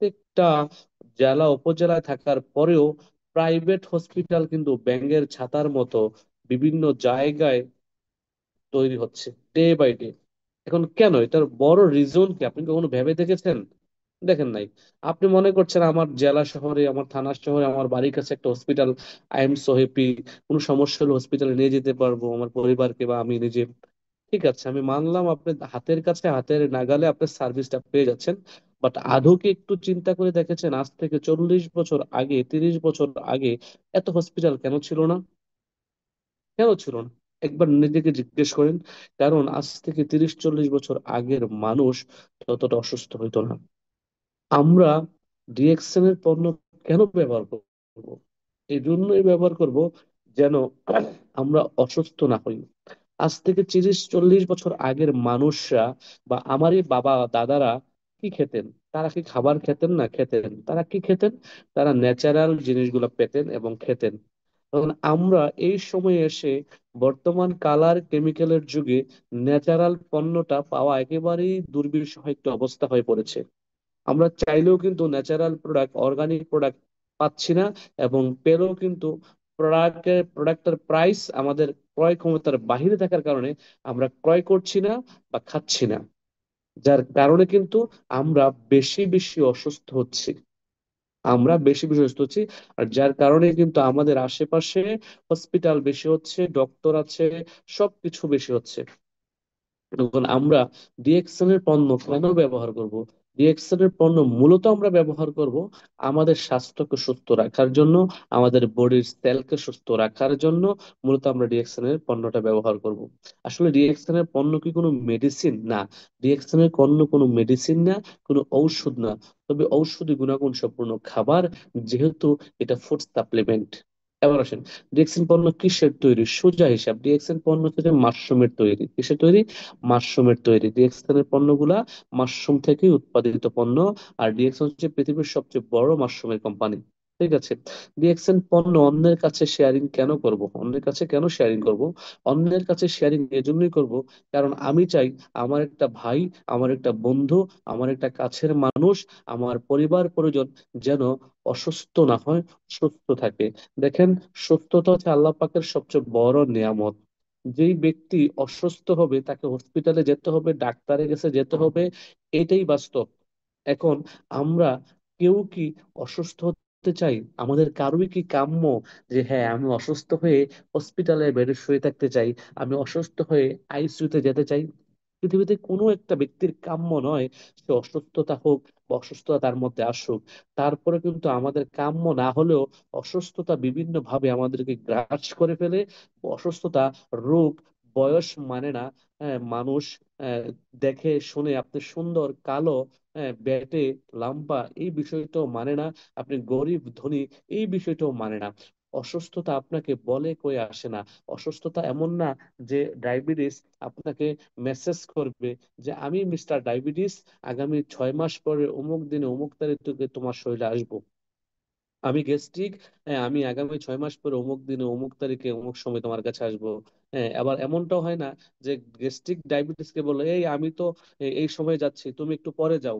প্রত্যেকটা জেলা উপজেলায় থাকার পরেও প্রাইভেট হসপিটাল কিন্তু ব্যাঙের ছাতার মতো বিভিন্ন জায়গায় তৈরি হচ্ছে ডে বাই ডে। এখন কেন, এটার বড় রিজন কি আপনি কখনো ভেবে দেখেছেন? দেখেন নাই। আপনি মনে করছেন আমার জেলা শহরে, আমার থানা শহরে, আমার বাড়ির কাছে একটা hospital, I am so happy, কোনো সমস্যা হলে হসপিটালে নিয়ে যেতে পারবো আমার পরিবারকে বা আমি নিজে। ঠিক আছে, আমি মানলাম আপনি হাতের কাছে, হাতের নাগালে আপনার সার্ভিসটা পেয়ে যাচ্ছেন। বাট আদৌ কি একটু চিন্তা করে দেখেছেন আজ থেকে 40 বছর আগে, 30 বছর আগে এত হসপিটাল কেন ছিল না? কেন ছিল না? একবার নিজেকে জিজ্ঞেস করেন। কারণ আজ থেকে 30-40 বছর আগের মানুষ ততটা অসুস্থ হইতো না। আমরা ডিএক্সএন এর পণ্য কেন ব্যবহার করব? এই জন্যই ব্যবহার করব যেন আমরা অসুস্থ না হই। আজ থেকে 30-40 বছর আগের মানুষরা বা আমারই বাবা দাদারা কি খেতেন? তারা কি খাবার খেতেন? না, খেতেন। তারা কি খেতেন? তারা ন্যাচারাল জিনিসগুলো পেতেন এবং খেতেন। তখন আমরা এই সময়ে এসে বর্তমান কালার কেমিক্যালের যুগে ন্যাচারাল পণ্যটা পাওয়া একেবারেই দুর্বিষহ একটা অবস্থা হয়ে পড়েছে। আমরা চাইলেও কিন্তু ন্যাচারাল প্রোডাক্ট, অর্গানিক প্রোডাক্ট পাচ্ছি না। এবং পেলেও কিন্তু প্রোডাক্টের প্রাইস আমাদের ক্রয় ক্ষমতার বাহিরে থাকার কারণে আমরা ক্রয় করছি না বা খাচ্ছি না। যার কারণে কিন্তু আমরা বেশি বেশি অসুস্থ হচ্ছি। আমরা বেশি বেশি অসুস্থ হচ্ছি। আর যার কারণে কিন্তু আমাদের আশেপাশে হসপিটাল বেশি হচ্ছে, ডক্টর আছে, সবকিছু বেশি হচ্ছে। তখন আমরা ডিএক্সএন এর পণ্য কেন ব্যবহার করব? ডিএক্সএন এর পণ্য মূলত আমরা ব্যবহার করব আমাদের স্বাস্থ্যকে সুস্থ রাখার জন্য, আমাদের বডির সেলকে সুস্থ রাখার জন্য। মূলত আমরা ডিএক্সএন এর পণ্যটা ব্যবহার করব। আসলে ডিএক্সএন এর পণ্য কি কোনো মেডিসিন? না। ডিএক্সএন এর পণ্য কোনো মেডিসিন না, কোনো ঔষধ না। তবে ঔষধি গুণাগুণ সম্পূর্ণ খাবার, যেহেতু এটা ফুড সাপ্লিমেন্ট। এবার আসেন, ডিএক্সএন পণ্য কিসের তৈরি? সোজা হিসাব, ডিএক্সএন পণ্য হচ্ছে মাশরুমের তৈরি। কিসের তৈরি? মাশরুমের তৈরি। ডিএক্সএন এর পণ্যগুলা মাশরুম থেকে উৎপাদিত পণ্য। আর ডিএক্সএন হচ্ছে পৃথিবীর সবচেয়ে বড় মাশরুমের কোম্পানি। ঠিক আছে। ডিএক্সএন পণ্য অন্যের কাছে শেয়ারিং কেন করব? অন্যের কাছে কেন শেয়ারিং করব? অন্যের কাছে শেয়ারিং এজন্যই করব, কারণ আমি চাই আমার একটা ভাই, আমার একটা বন্ধু, আমার একটা কাছের মানুষ, আমার পরিবার পরিজন যেন অসুস্থ না হয়, সুস্থ থাকে। দেখেন, সুস্থতা হচ্ছে আল্লাহ পাকের সবচেয়ে বড় নিয়ামত। যেই ব্যক্তি অসুস্থ হবে তাকে হসপিটালে যেতে হবে, ডাক্তারের কাছে যেতে হবে, এটাই বাস্তব। এখন আমরা কেউ কি অসুস্থ হতে চাই? আমাদের কারোই কি কাম্য যে হ্যাঁ আমি অসুস্থ হয়ে হসপিটালে বেডে শুয়ে থাকতে চাই, আমি অসুস্থ হয়ে আইসিইউতে যেতে চাই? পৃথিবীতে কোনো একটা ব্যক্তির কাম্য নয় সে অসুস্থতা হোক বা অসুস্থতা তার মধ্যে আসুক। তারপরে কিন্তু আমাদের কাম্য না হলেও অসুস্থতা বিভিন্ন ভাবে আমাদেরকে গ্রাস করে ফেলে। অসুস্থতা, রোগ, বয়স মানে না। হ্যাঁ, মানুষ দেখে শুনে আপনি সুন্দর, কালো, বেটে, লাম্বা, এই বিষয়টাও মানে না। আপনি গরিব ধনী, এই বিষয়টাও মানে না। অসুস্থতা আপনাকে বলে কয়ে আসে না। অসুস্থতা এমন না যে ডায়াবেটিস আপনাকে মেসেজ করবে যে আমি মিস্টার ডায়াবেটিস, আগামী 6 মাস পরে অমুক দিনে অমুক তারিখে তোমার শরীরে আসবো। আমি গেস্ট্রিক, আমি আগামী 6 মাস পরে অমুক দিনে অমুক তারিখে অমুক সময় তোমার কাছে আসবো। হ্যাঁ, আবার এমনটাও হয় না যে গেস্ট্রিক ডায়াবেটিস কে বলে এই আমি তো এই সময় যাচ্ছি, তুমি একটু পরে যাও।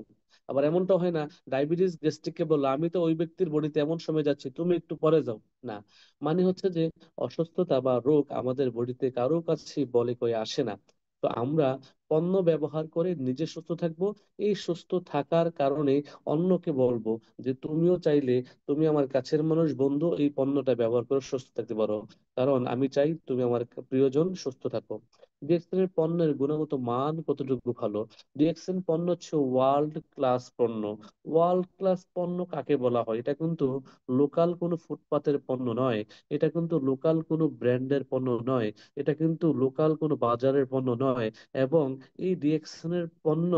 আবার এমনটাও হয় না ডায়াবেটিস গ্যাস্ট্রিক কে বললো আমি তো ওই ব্যক্তির বডিতে এমন সময় যাচ্ছি, তুমি একটু পরে যাও। না, মানে হচ্ছে যে অসুস্থতা বা রোগ আমাদের বডিতে কারো কাছে বলে কয়ে আসে না। তো আমরা পণ্য ব্যবহার করে নিজে সুস্থ থাকবো। এই সুস্থ থাকার কারণে অন্যকে বলবো যে তুমিও চাইলে, তুমি আমার কাছের মানুষ, বন্ধু, এই পণ্যটা ব্যবহার করে সুস্থ থাকতে পারো। কারণ আমি চাই তুমি আমার প্রিয়জন সুস্থ থাকো। ডিএক্সএন এর পণ্যের গুণগত মান কতটুকু ভালো? ডিএক্সএন পণ্য হচ্ছে ওয়ার্ল্ড ক্লাস পণ্য। ওয়ার্ল্ড ক্লাস পণ্য কাকে বলা হয়? এটা কিন্তু লোকাল কোনো ফুটপাতের পণ্য নয়। এটা কিন্তু লোকাল কোনো ব্র্যান্ডের পণ্য নয়। এটা কিন্তু লোকাল কোনো বাজারের পণ্য নয়। এবং এই ডিএক্সএন এর পণ্য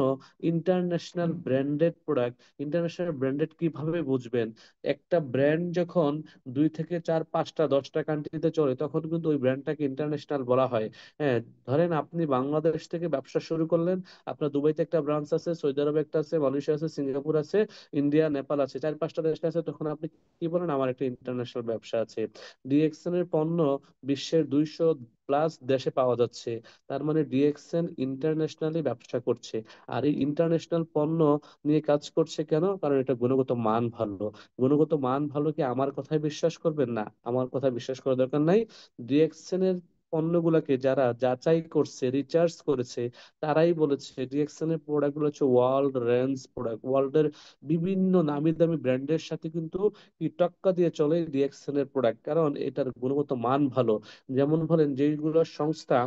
international branded product. International branded কিভাবে বুঝবেন? একটা ব্র্যান্ড যখন 2 থেকে 4, 5টা, 10টা কান্ট্রিতে চলে তখন কিন্তু ওই ব্র্যান্ডটাকে ইন্টারন্যাশনাল বলা হয়। হ্যাঁ, ধরেন আপনি বাংলাদেশ থেকে ব্যবসা শুরু করলেন, আপনার দুবাইতে একটা ব্রাঞ্চ আছে, সৌদি আরবে একটা আছে, মালয়েশিয়া আছে, সিঙ্গাপুর আছে, ইন্ডিয়া, নেপাল আছে, 4-5টা দেশ আছে। তখন আপনি কি বলেন, আমার একটা ইন্টারন্যাশনাল ব্যবসা আছে। ডিএক্সএন এর পণ্য বিশ্বের 200+ দেশে পাওয়া যাচ্ছে। তার মানে ডিএক্সএন ইন্টারন্যাশনালি ব্যবসা করছে। আর এই ইন্টারন্যাশনাল পণ্য নিয়ে কাজ করছে কেন? কারণ এটা গুণগত মান ভালো। গুণগত মান ভালো কি আমার কথায় বিশ্বাস করবেন? না, আমার কথা বিশ্বাস করার দরকার নাই। ডিএক্সএন এর পণ্যগুলোকে যারা যাচাই করছে, রিসার্চ করেছে, তারাই বলেছে ডিএক্সএন এর প্রোডাক্ট গুলো হচ্ছে ওয়ার্ল্ড রেঞ্জ প্রোডাক্ট। ওয়ার্ল্ডের বিভিন্ন নামি দামি ব্র্যান্ডের সাথে কিন্তু কি টক্কা দিয়ে চলে ডিএক্সএন এর প্রোডাক্ট, কারণ এটার গুণগত মান ভালো। যেমন বলেন, যেগুলো সংস্থা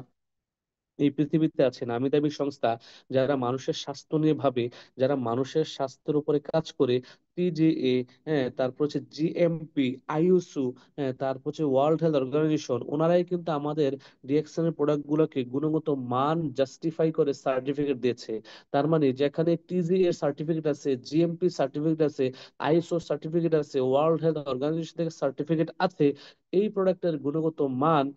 এই পৃথিবীতে আছে, নামি দামি সংস্থা, যারা মানুষের স্বাস্থ্য নিয়ে ভাবে, যারা মানুষের স্বাস্থ্যের উপরে কাজ করে, টিজিএ, হ্যাঁ, তারপর হচ্ছে জিএমপি, আইইউসিও, হ্যাঁ, তারপর হচ্ছে ওয়ার্ল্ড হেলথ অর্গানাইজেশন, ওনারাই কিন্তু আমাদের ডিএক্সএন এর প্রোডাক্ট গুলোকে গুণগত মান জাস্টিফাই করে সার্টিফিকেট দিয়েছে। তার মানে যেখানে টিজিএ সার্টিফিকেট আছে, জিএমপি সার্টিফিকেট আছে, আইএসও সার্টিফিকেট আছে, ওয়ার্ল্ড হেলথ অর্গানাইজেশন থেকে সার্টিফিকেট আছে, এই প্রোডাক্টের গুণগত মান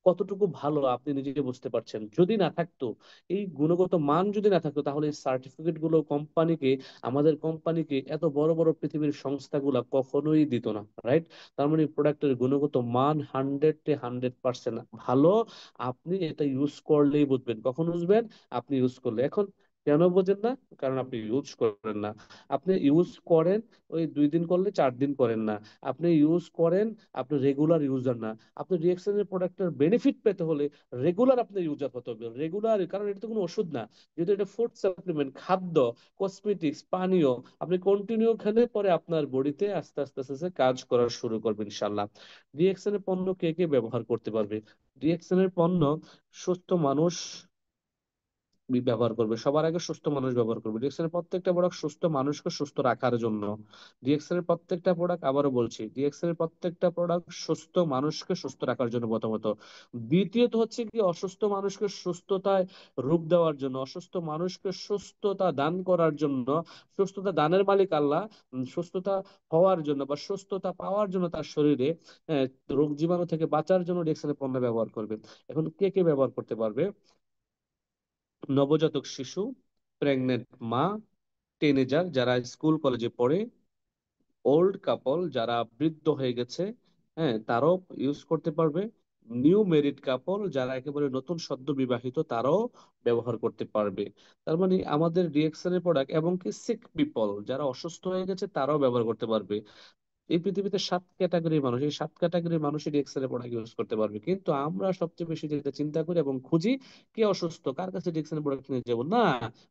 কতটুকু ভালো আপনি নিজে বুঝতে পারছেন। যদি না থাকতো, এই গুণগত মান যদি না থাকতো, তাহলে এই সার্টিফিকেট গুলো কোম্পানিকে, আমাদের কোম্পানিকে এত বড় বড় পৃথিবীর সংস্থাগুলা কখনোই দিত না, রাইট? তার মানে প্রোডাক্টের গুণগত মান 100-100% ভালো। আপনি এটা ইউজ করলেই বুঝবেন। কখন বুঝবেন? আপনি ইউজ করলে। এখন কেন বোঝেন না? কারণ আপনি ইউজ করেন না। আপনি ইউজ করেন, ওই 2 দিন করলে 4 দিন করেন না। আপনি ইউজ করেন, আপনি রেগুলার ইউজার না। আপনি রিয়েকশন এর প্রোডাক্টের বেনিফিট পেতে হলে রেগুলার আপনার ইউজার হতে হবে, রেগুলার। কারণ এটা তো কোনো ওষুধ না, যেহেতু এটা ফুড সাপ্লিমেন্ট, খাদ্য, কসমেটিক্স, পানীয়। আপনি কন্টিনিউ খেলে পরে আপনার বডিতে আস্তে আস্তে আস্তে আস্তে কাজ করা শুরু করবে ইনশাল্লাহ। রিয়েকশন এর পণ্য কে কে ব্যবহার করতে পারবে? রিয়েকশন এর পণ্য সুস্থ মানুষ ব্যবহার করবে। সবার আগে সুস্থ মানুষ ব্যবহার করবে। ডিএক্সএল এর প্রত্যেকটা প্রোডাক্ট সুস্থ মানুষকে সুস্থ রাখার জন্য। ডিএক্সএল এর প্রত্যেকটা প্রোডাক্ট, আবারও বলছি, ডিএক্সএল এর প্রত্যেকটা প্রোডাক্ট সুস্থ মানুষকে সুস্থ রাখার জন্য প্রথমত। দ্বিতীয়ত হচ্ছে কি, অসুস্থ মানুষকে সুস্থতায় রূপ দেওয়ার জন্য, অসুস্থ মানুষকে সুস্থতা দান করার জন্য। সুস্থতা দানের মালিক আল্লাহ। সুস্থতা হওয়ার জন্য বা সুস্থতা পাওয়ার জন্য তার শরীরে রোগ জীবাণু থেকে বাঁচার জন্য ডিএক্সএল এর পণ্য ব্যবহার করবে। এখন কে কে ব্যবহার করতে পারবে? নবজাতক শিশু, প্রেগনেন্ট মা, টিনেজার যারা স্কুল কলেজে পড়ে, ওল্ড কাপল যারা বৃদ্ধ হয়ে গেছে, হ্যাঁ, তারাও ইউজ করতে পারবে। নিউ মেরিড কাপল যারা একেবারে নতুন সদ্য বিবাহিত, তারাও ব্যবহার করতে পারবে। তার মানে আমাদের রিয়েকশনের প্রোডাক্ট, এবং কি সিক পিপল যারা অসুস্থ হয়ে গেছে, তারাও ব্যবহার করতে পারবে। এই পৃথিবীতে 7 ক্যাটাগরির মানুষ, এই 7 ক্যাটাগরির মানুষই ডিএক্সএল প্রোডাক্ট ইউজ করতে পারবে। কিন্তু আমরা সবচেয়ে বেশি যেটা চিন্তা করি এবং খুঁজি, কে অসুস্থ, কার কাছে ডিএক্সএল প্রোডাক্ট নিয়ে যাবো না।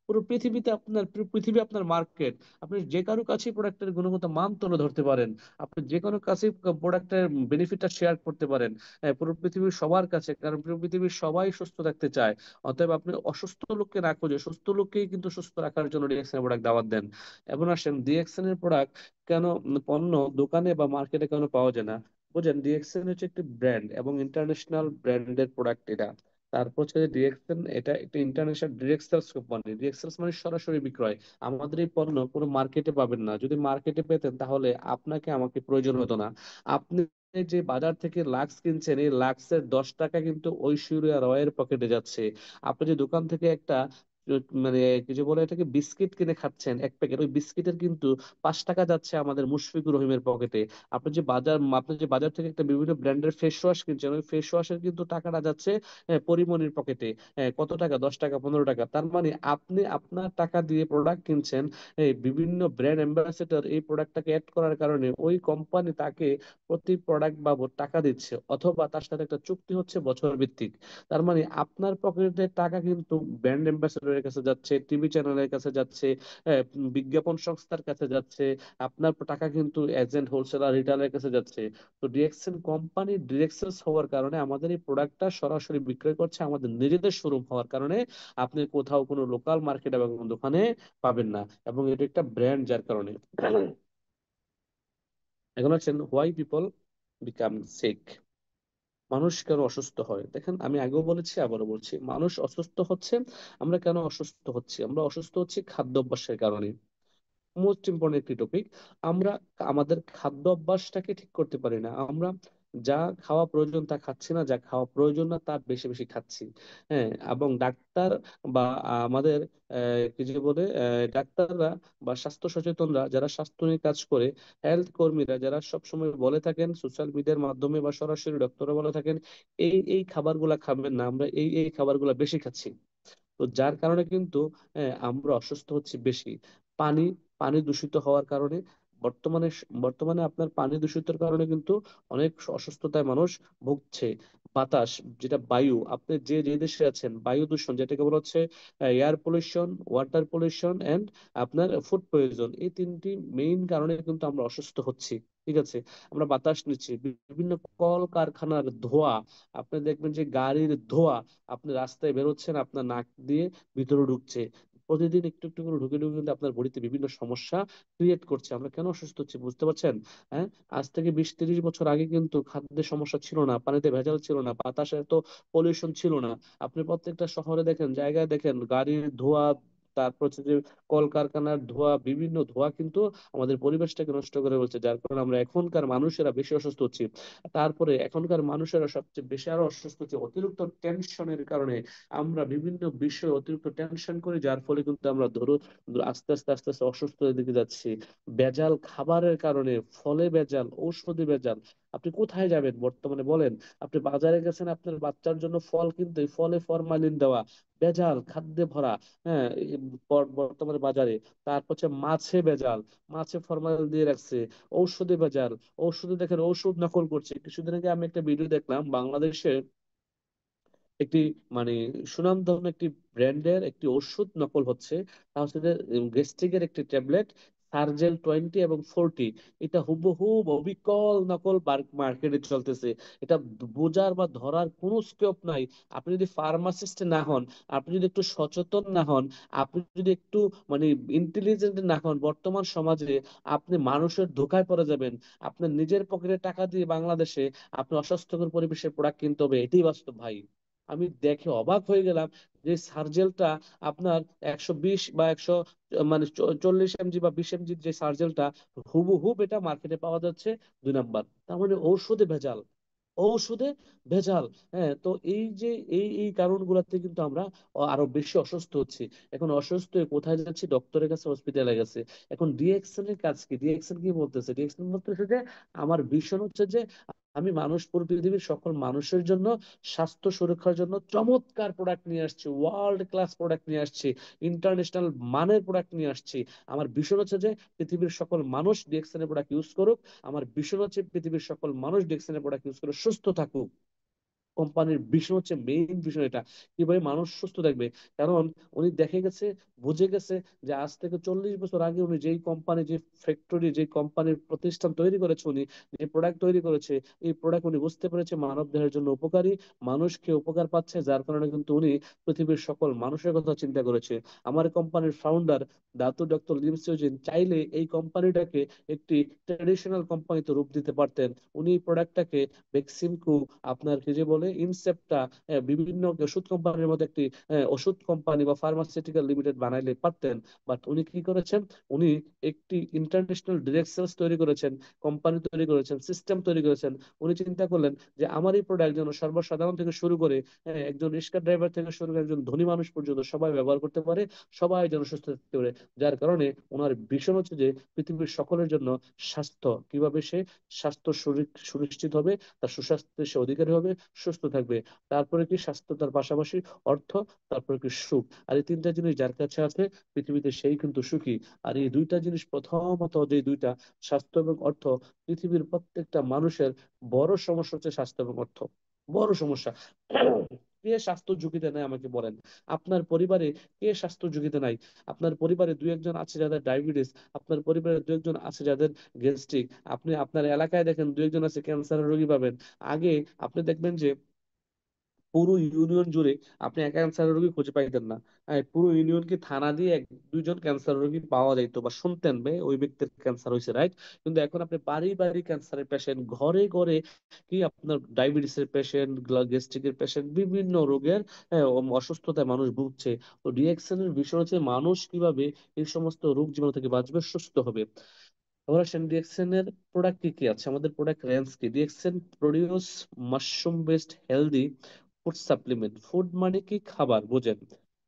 পুরো পৃথিবীতে আপনার, পুরো পৃথিবী আপনার মার্কেট। আপনি যে কারো কাছে প্রোডাক্টের গুণগত মান তুলে ধরতে পারেন, আপনি যে কোনো কাছে প্রোডাক্টের বেনিফিটটা শেয়ার করতে পারেন। পুরো পৃথিবীর সবার কাছে, কারণ পুরো পৃথিবীর সবাই সুস্থ থাকতে চায়। অতএব আপনি অসুস্থ লোককে না খুঁজে সুস্থ লোককেই কিন্তু সুস্থ রাখার জন্য ডিএক্সএল প্রোডাক্ট দাওয়াত দেন। এখন আসেন, ডিএক্সএল এর প্রোডাক্ট কেন, পণ্য দোকানে বা মার্কেটে কেন পাওয়া যায় না? বুঝেন, ডিএক্সএন হচ্ছে একটি ব্র্যান্ড এবং ইন্টারন্যাশনাল ব্র্যান্ডের প্রোডাক্ট এটা। তারপর হচ্ছে ডিএক্সএন, এটা একটা international direct sales company. Direct sales মানে সরাসরি বিক্রয়। আমাদের এই পণ্য কোনো মার্কেটে পাবেন না। যদি মার্কেটে পেতেন, তাহলে আপনাকে আমাকে প্রয়োজন হতো না। আপনি যে বাজার থেকে লাক্স কিনছেন, এই লাক্সের 10 টাকা কিন্তু ঐশ্বরিয়া রয়ের পকেটে যাচ্ছে। আপনি যে দোকান থেকে একটা মানে কিছু বলে এটাকে বিস্কিট কিনে খাচ্ছেন 1 প্যাকেট, ওই বিস্কিটের কিন্তু 5 টাকা যাচ্ছে আমাদের মুশফিকুর রহিমের পকেটে। আপনি যে বাজার থেকে একটা বিভিন্ন ব্র্যান্ডের ফেস ওয়াশ কিনছেন, ওই ফেস ওয়াশের কিন্তু টাকাটা যাচ্ছে পরিমনির পকেটে। কত টাকা? 10 টাকা, 15 টাকা। তার মানে আপনি আপনার টাকা দিয়ে প্রোডাক্ট কিনছেন। এই বিভিন্ন ব্র্যান্ড অ্যাম্বাসেডর এই প্রোডাক্টটাকে অ্যাড করার কারণে ওই কোম্পানি তাকে প্রতি প্রোডাক্ট বাবদ টাকা দিচ্ছে, অথবা তার সাথে একটা চুক্তি হচ্ছে বছর ভিত্তিক। তার মানে আপনার পকেটের টাকা কিন্তু ব্র্যান্ড অ্যাম্বাসেডরের কাছে যাচ্ছে, টিভি চ্যানেলের কাছে যাচ্ছে, বিজ্ঞাপন সংস্থার কাছে যাচ্ছে। আপনার টাকা কিন্তু এজেন্ট, হোলসেলার, রিটেলারের কাছে যাচ্ছে। তো ডিরেকশন কোম্পানি ডিরেকশনস হওয়ার কারণে আমাদের এই প্রোডাক্টটা সরাসরি বিক্রয় করছে আমাদের নিজেদের শোরুম হওয়ার কারণে। আপনি কোথাও কোনো লোকাল মার্কেট এবং দোকানে পাবেন না, এবং এটা একটা ব্র্যান্ড যার কারণে। এখন আছেন, হোয়াই পিপল বিকাম সিক। মানুষ কেন অসুস্থ হয়? দেখেন, আমি আগেও বলেছি, আবারও বলছি, মানুষ অসুস্থ হচ্ছে। আমরা কেন অসুস্থ হচ্ছি? আমরা অসুস্থ হচ্ছি খাদ্য অভ্যাসের কারণে। মোস্ট ইম্পর্টেন্ট একটি টপিক। আমরা আমাদের খাদ্য অভ্যাসটাকে ঠিক করতে পারি না। আমরা যা খাওয়া প্রয়োজন তা খাচ্ছি না, যা খাওয়া প্রয়োজন না তা বেশি বেশি খাচ্ছি। হ্যাঁ, এবং ডাক্তার বা আমাদের কি যে বলে ডাক্তাররা বা স্বাস্থ্য সচেতনরা যারা স্বাস্থ্য নিয়ে কাজ করে, হেলথ কর্মীরা যারা সব সময় বলে থাকেন সোশ্যাল মিডিয়ার মাধ্যমে বা সরাসরি ডক্টররা বলে থাকেন এই এই খাবারগুলা খাবেন না, আমরা এই এই খাবারগুলা বেশি খাচ্ছি। তো যার কারণে কিন্তু আমরা অসুস্থ হচ্ছি বেশি। পানি পানি দূষিত হওয়ার কারণে বর্তমানে বর্তমানে আপনার পানি দূষিতর কারণে কিন্তু অনেক অসুস্থতায় মানুষ ভুগছে। বাতাস, যেটা বায়ু, আপনি যে যে দেশে আছেন, বায়ু দূষণ যেটাকে বলা হচ্ছে air pollution, water pollution and আপনার ফুড পয়জন, এই তিনটি মেইন কারণে কিন্তু আমরা অসুস্থ হচ্ছি। ঠিক আছে, আমরা বাতাস নিচ্ছি বিভিন্ন কল কারখানার ধোঁয়া, আপনি দেখবেন যে গাড়ির ধোঁয়া, আপনি রাস্তায় বেরোচ্ছেন আপনার নাক দিয়ে ভিতরে ঢুকছে, প্রতিদিন একটু একটু করে ঢুকে ঢুকে কিন্তু আপনার বডিতে বিভিন্ন সমস্যা ক্রিয়েট করছে। আমরা কেন অসুস্থ হচ্ছি বুঝতে পারছেন? হ্যাঁ, আজ থেকে 20-30 বছর আগে কিন্তু খাদ্যের সমস্যা ছিল না, পানিতে ভেজাল ছিল না, বাতাসে এত পলিউশন ছিল না। আপনি প্রত্যেকটা শহরে দেখেন, জায়গায় দেখেন, গাড়ির ধোঁয়া, তারপর হচ্ছে যে কলকারখানার ধোঁয়া, বিভিন্ন ধোঁয়া কিন্তু আমাদের পরিবেশটাকে নষ্ট করে বলছে, যার কারণে আমরা এখনকার মানুষেরা বেশি অসুস্থ হচ্ছি। তারপরে এখনকার মানুষেরা সবচেয়ে বেশি আরো অসুস্থ হচ্ছে অতিরিক্ত টেনশনের কারণে। আমরা বিভিন্ন বিষয়ে অতিরিক্ত টেনশন করি, যার ফলে কিন্তু আমরা ধরো আস্তে আস্তে আস্তে আস্তে অসুস্থতার দিকে যাচ্ছি। ভেজাল খাবারের কারণে, ফলে ভেজাল, ঔষধি ভেজাল। আপনি কোথায় যাবেন বর্তমানে বলেন? আপনি বাজারে গেছেন আপনার বাচ্চার জন্য ফল কিনতে, ফলে ফরমালিন দেওয়া, ভেজাল খাদ্যে ভরা। হ্যাঁ, বর্তমানে বাজারে। তারপর হচ্ছে মাছে ভেজাল, মাছে ফরমালিন দিয়ে রাখছে। ঔষধে ভেজাল, ঔষধে দেখেন ওষুধ নকল করছে। কিছুদিন আগে আমি একটা ভিডিও দেখলাম, বাংলাদেশে একটি মানে সুনামধন্য একটি ব্র্যান্ডের একটি ওষুধ নকল হচ্ছে। তা হচ্ছে গ্যাস্ট্রিকের একটি ট্যাবলেট, সার্জেল 20 এবং 40। এটা হুবহু অবিকল নকল মার্কেটে চলতেছে। এটা বোঝার বা ধরার কোনো স্কোপ নাই। আপনি যদি ফার্মাসিস্ট না হন, আপনি যদি একটু সচেতন না হন, আপনি যদি একটু মানে ইন্টেলিজেন্ট না হন, বর্তমান সমাজে আপনি মানুষের ধোঁকায় পড়ে যাবেন। আপনার নিজের পকেটে টাকা দিয়ে বাংলাদেশে আপনি অস্বাস্থ্যকর পরিবেশের প্রোডাক্ট কিনতে হবে, এটাই বাস্তব ভাই। আমি দেখে অবাক হয়ে গেলাম যে সার্জেলটা আপনার 120 বা 100 মানে 40 mg বা 20 mg যে সার্জেলটা হুবহু এটা মার্কেটে পাওয়া যাচ্ছে 2 নাম্বার। তার মানে ঔষধে ভেজাল, ঔষধে ভেজাল। হ্যাঁ, তো এই যে এই এই কারণগুলোতে কিন্তু আমরা আরো বেশি অসুস্থ হচ্ছি। এখন অসুস্থ হয়ে কোথায় যাচ্ছি? ডক্টরের কাছে, হসপিটালে গেছে। এখন ডিএক্সএন এর কাজ কি? ডিএক্সএন কি বলতেছে? ডিএক্সএন বলতেছে যে আমার ভীষণ হচ্ছে যে আমি মানুষ, পুরো পৃথিবীর সকল মানুষের জন্য স্বাস্থ্য সুরক্ষার জন্য চমৎকার প্রোডাক্ট নিয়ে আসছি, ওয়ার্ল্ড ক্লাস প্রোডাক্ট নিয়ে আসছি, ইন্টারন্যাশনাল মানের প্রোডাক্ট নিয়ে আসছি। আমার ভীষণ হচ্ছে যে পৃথিবীর সকল মানুষ ডিএক্সএন এর প্রোডাক্ট ইউজ করুক। আমার ভীষণ হচ্ছে পৃথিবীর সকল মানুষ ডিএক্সএন এর প্রোডাক্ট ইউজ করে সুস্থ থাকুক। কোম্পানির ভীষণ হচ্ছে মেইন বিষয় এটা, কিভাবে মানুষ সুস্থ থাকবে। কারণ উনি দেখে গেছে, বুঝে গেছে যে আজ থেকে 40 বছর আগে উনি যেই কোম্পানি, যে ফ্যাক্টরি, যে কোম্পানির প্রতিষ্ঠান তৈরি করেছে, উনি যে প্রোডাক্ট তৈরি করেছে, এই প্রোডাক্ট উনি বুঝতে পেরেছে মানব দেহের জন্য উপকারী, মানুষকে উপকার পাচ্ছে, যার কারণে কিন্তু উনি পৃথিবীর সকল মানুষের কথা চিন্তা করেছে। আমার কোম্পানির founder Datuk doctor Lim Siow Jin এই কোম্পানিটাকে একটি ট্রেডিশনাল কোম্পানিতে রূপ দিতে পারতেন। উনি প্রোডাক্টটাকে বেক্সিমকো, আপনার কি যে বলে ইনসেপ্টা, বিভিন্ন ওষুধ কোম্পানির মধ্যে একটি ওষুধ কোম্পানি বা ফার্মাসিউটিক্যাল লিমিটেড বানাইলে পারতেন। বাট উনি কি করেছেন? উনি একটি ইন্টারন্যাশনাল ডিরেক্ট সেলস তৈরি করেছেন, কোম্পানি তৈরি করেছেন, সিস্টেম তৈরি করেছেন। উনি চিন্তা করলেন যে আমার এই প্রোডাক্ট যেন সর্বসাধারণ থেকে শুরু করে একজন রিক্সা ড্রাইভার থেকে শুরু করে একজন ধনী মানুষ পর্যন্ত সবাই ব্যবহার করতে পারে, সবাই যেন সুস্থ থাকতে পারে। যার কারণে ওনার ভীষণ হচ্ছে যে পৃথিবীর সকলের জন্য স্বাস্থ্য, কিভাবে সে স্বাস্থ্য সুনিশ্চিত হবে, তার সুস্বাস্থ্যের সে অধিকারী হবে, সুস্থ থাকবে। তারপরে কি স্বাস্থ্য, তার পাশাপাশি অর্থ, তারপরে কি সুখ। আর এই তিনটা জিনিস যার কাছে আছে পৃথিবীতে সেই কিন্তু সুখী। আর এই দুইটা জিনিস, প্রথমত যে দুইটা, স্বাস্থ্য এবং অর্থ, পৃথিবীর প্রত্যেকটা মানুষের বড় সমস্যা হচ্ছে স্বাস্থ্য এবং অর্থ, বড় সমস্যা। কে স্বাস্থ্য ঝুঁকিতে নেই আমাকে বলেন? আপনার পরিবারে কে স্বাস্থ্য ঝুঁকিতে নাই? আপনার পরিবারে দুই একজন আছে যাদের ডায়াবেটিস, আপনার পরিবারে দুই একজন আছে যাদের গ্যাস্ট্রিক, আপনি আপনার এলাকায় দেখেন দুই একজন আছে ক্যান্সারের রোগী পাবেন। আগে আপনি দেখবেন যে পুরো ইউনিয়ন জুড়ে আপনি এক ক্যান্সার রোগী খুঁজে পাইতেন না। পুরো ইউনিয়নকে থানা দিয়ে এক দুইজন ক্যান্সার রোগী পাওয়া যাইতো বা শুনতেন ওই ব্যক্তির ক্যান্সার হয়েছে, রাইট? কিন্তু এখন আপনি বাড়ি বাড়ি ক্যান্সারের পেশেন্ট, ঘরে ঘরে কি আপনার ডায়াবেটিসের পেশেন্ট, গ্যাস্ট্রিকের পেশেন্ট, বিভিন্ন রোগের অসুস্থতায় মানুষ ভুগছে। তো ডিএক্সএন এর বিষয় হচ্ছে মানুষ কিভাবে এই সমস্ত রোগ জীবাণু থেকে বাঁচবে, সুস্থ হবে। এবার আসেন ডিএক্সএন এর প্রোডাক্ট কি কি আছে, আমাদের প্রোডাক্ট রেঞ্জ কি। DXN produce mushroom based healthy food supplement. Food মানে কি, খাবার, বোঝেন।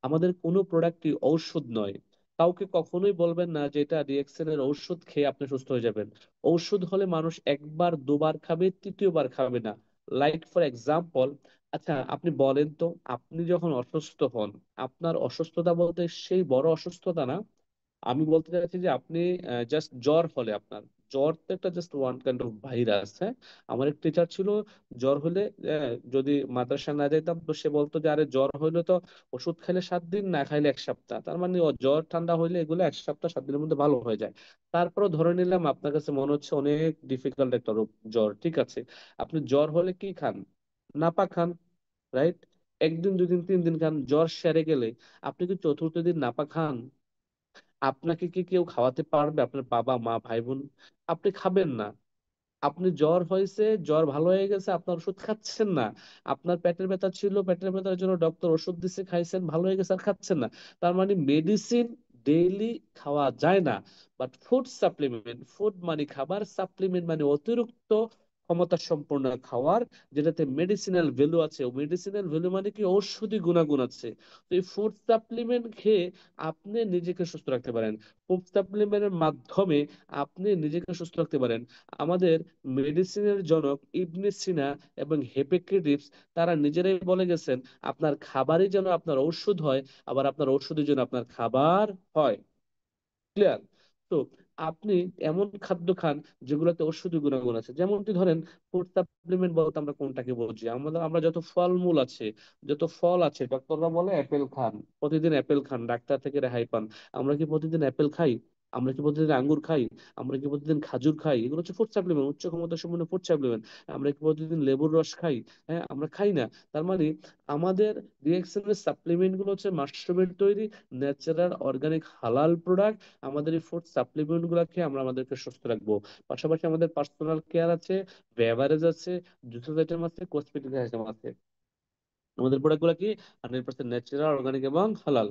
আমাদের কোনো প্রোডাক্টই ঔষধ নয়। কাউকে কখনোই বলবেন না যে এটা ডিএক্সএন এর ঔষধ খেয়ে আপনি সুস্থ হয়ে যাবেন। ঔষধ হলে মানুষ একবার দুবার খাবে, তৃতীয়বার খাবে না। লাইক ফর এক্সাম্পল, আচ্ছা আপনি বলেন তো, আপনি যখন অসুস্থ হন, আপনার অসুস্থতা বলতে সেই বড় অসুস্থতা না, আমি বলতে চাইছি যে আপনি জাস্ট জ্বর হলে আপনার, জ্বর তো একটা just one kind of virus, হ্যাঁ। আমার এক টিচার ছিল, জ্বর হলে যদি মাদ্রাসা না যেতাম তো সে বলতো যে আরে জ্বর হইলে তো ওষুধ খাইলে 7 দিন, না খাইলে 1 সপ্তাহ, তার মানে ও জ্বর ঠান্ডা হইলে এগুলো 1 সপ্তাহ 7 দিনের মধ্যে ভালো হয়ে যায়। তারপরে ধরে নিলাম আপনার কাছে মনে হচ্ছে অনেক ডিফিকাল্ট একটা রোগ জ্বর, ঠিক আছে। আপনি জ্বর হলে কি খান? নাপা খান, রাইট। একদিন, 2 দিন, 3 দিন খান, জ্বর সেরে গেলে আপনি কি চতুর্থ দিন নাপা খান? আপনাকে কি কেউ খাওয়াতে পারবে, আপনার বাবা মা ভাই বোন? আপনি খাবেন না। আপনি জ্বর হয়েছে, জ্বর ভালো হয়ে গেছে, আপনার ওষুধ খাচ্ছেন না। আপনার পেটের ব্যথা ছিল, পেটের ব্যথার জন্য ডক্টর ওষুধ দিচ্ছে, খাইছেন, ভালো হয়ে গেছে, আর খাচ্ছেন না। তার মানে মেডিসিন ডেইলি খাওয়া যায় না। বাট ফুড সাপ্লিমেন্ট, ফুড মানে খাবার, সাপ্লিমেন্ট মানে অতিরিক্ত ক্ষমতা সম্পন্ন খাবার, যেটাতে মেডিসিনাল ভ্যালু আছে। মেডিসিনাল ভ্যালু মানে কি, ঔষধি গুণাগুণ আছে। তো এই ফুড সাপ্লিমেন্ট খেয়ে আপনি নিজেকে সুস্থ রাখতে পারেন। ফুড সাপ্লিমেন্টের মাধ্যমে আপনি নিজেকে সুস্থ রাখতে পারেন। আমাদের মেডিসিনের জনক ইবনে সিনা এবং হিপোক্রেটিস, তারা নিজেরাই বলে গেছেন, আপনার খাবারই যেন আপনার ঔষধ হয়, আবার আপনার ঔষধের জন্য আপনার খাবার হয়। ক্লিয়ার? তো আপনি এমন খাদ্য খান যেগুলোতে ঔষধি গুণাগুণ আছে। যেমনটি ধরেন, ফুড সাপ্লিমেন্ট বলতে আমরা কোনটাকে বুঝি, আমরা আমরা যত ফলমূল আছে, যত ফল আছে, ডক্টররা বলে অ্যাপেল খান, প্রতিদিন অ্যাপেল খান, ডাক্তার থেকে রেহাই পান। আমরা কি প্রতিদিন অ্যাপেল খাই? আমরা কি প্রতিদিন আঙ্গুর খাই? আমরা কি প্রতিদিন খাজুর খাই? এগুলো হচ্ছে ফুড সাপ্লিমেন্ট, উচ্চ ক্ষমতা সম্পন্ন ফুড সাপ্লিমেন্ট। আমরা কি প্রতিদিন লেবুর রস খাই? হ্যাঁ, আমরা খাই না। তার মানে আমাদের রিয়েকশনের সাপ্লিমেন্ট গুলো হচ্ছে মাশরুমের তৈরি, ন্যাচারাল অর্গানিক হালাল প্রোডাক্ট। আমাদের এই ফুড সাপ্লিমেন্ট গুলা খেয়ে আমরা আমাদেরকে সুস্থ রাখবো। পাশাপাশি আমাদের পার্সোনাল কেয়ার আছে, বেভারেজ আছে, জুসেস আইটেম আছে, কসমেটিক আইটেম আছে। আমাদের প্রোডাক্ট গুলা কি 100% ন্যাচারাল, অর্গানিক এবং হালাল।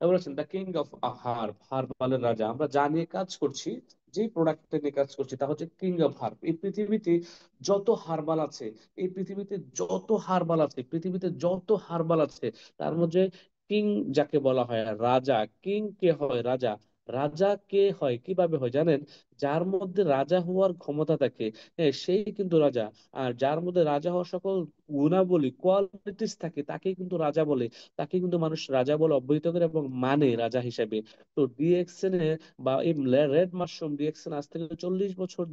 এবার আছেন দ্য কিং অফ হার্ব, হার্বালের রাজা। আমরা যা নিয়ে কাজ করছি, যে প্রোডাক্টটা নিয়ে কাজ করছি, তা হচ্ছে কিং অফ হার্ব। এই পৃথিবীতে যত হার্বাল আছে, এই পৃথিবীতে যত হার্বাল আছে, পৃথিবীতে যত হার্বাল আছে, তার মধ্যে কিং যাকে বলা হয় রাজা। কিং কে হয়? রাজা। রাজা কে হয়, কিভাবে হয় জানেন? যার মধ্যে রাজা হওয়ার ক্ষমতা থাকে, হ্যাঁ, সেই কিন্তু রাজা। আর যার মধ্যে রাজা হওয়ার সকল গুণাবলী, কোয়ালিটিস থাকে, তাকেই কিন্তু রাজা বলে। তাকে কিন্তু মানুষ রাজা বলে অভিহিত করে এবং মানে রাজা হিসেবে। তো ডিএক্সএন এ বা এই রেড মাশরুম, ডিএক্সএন আজ থেকে 40 বছর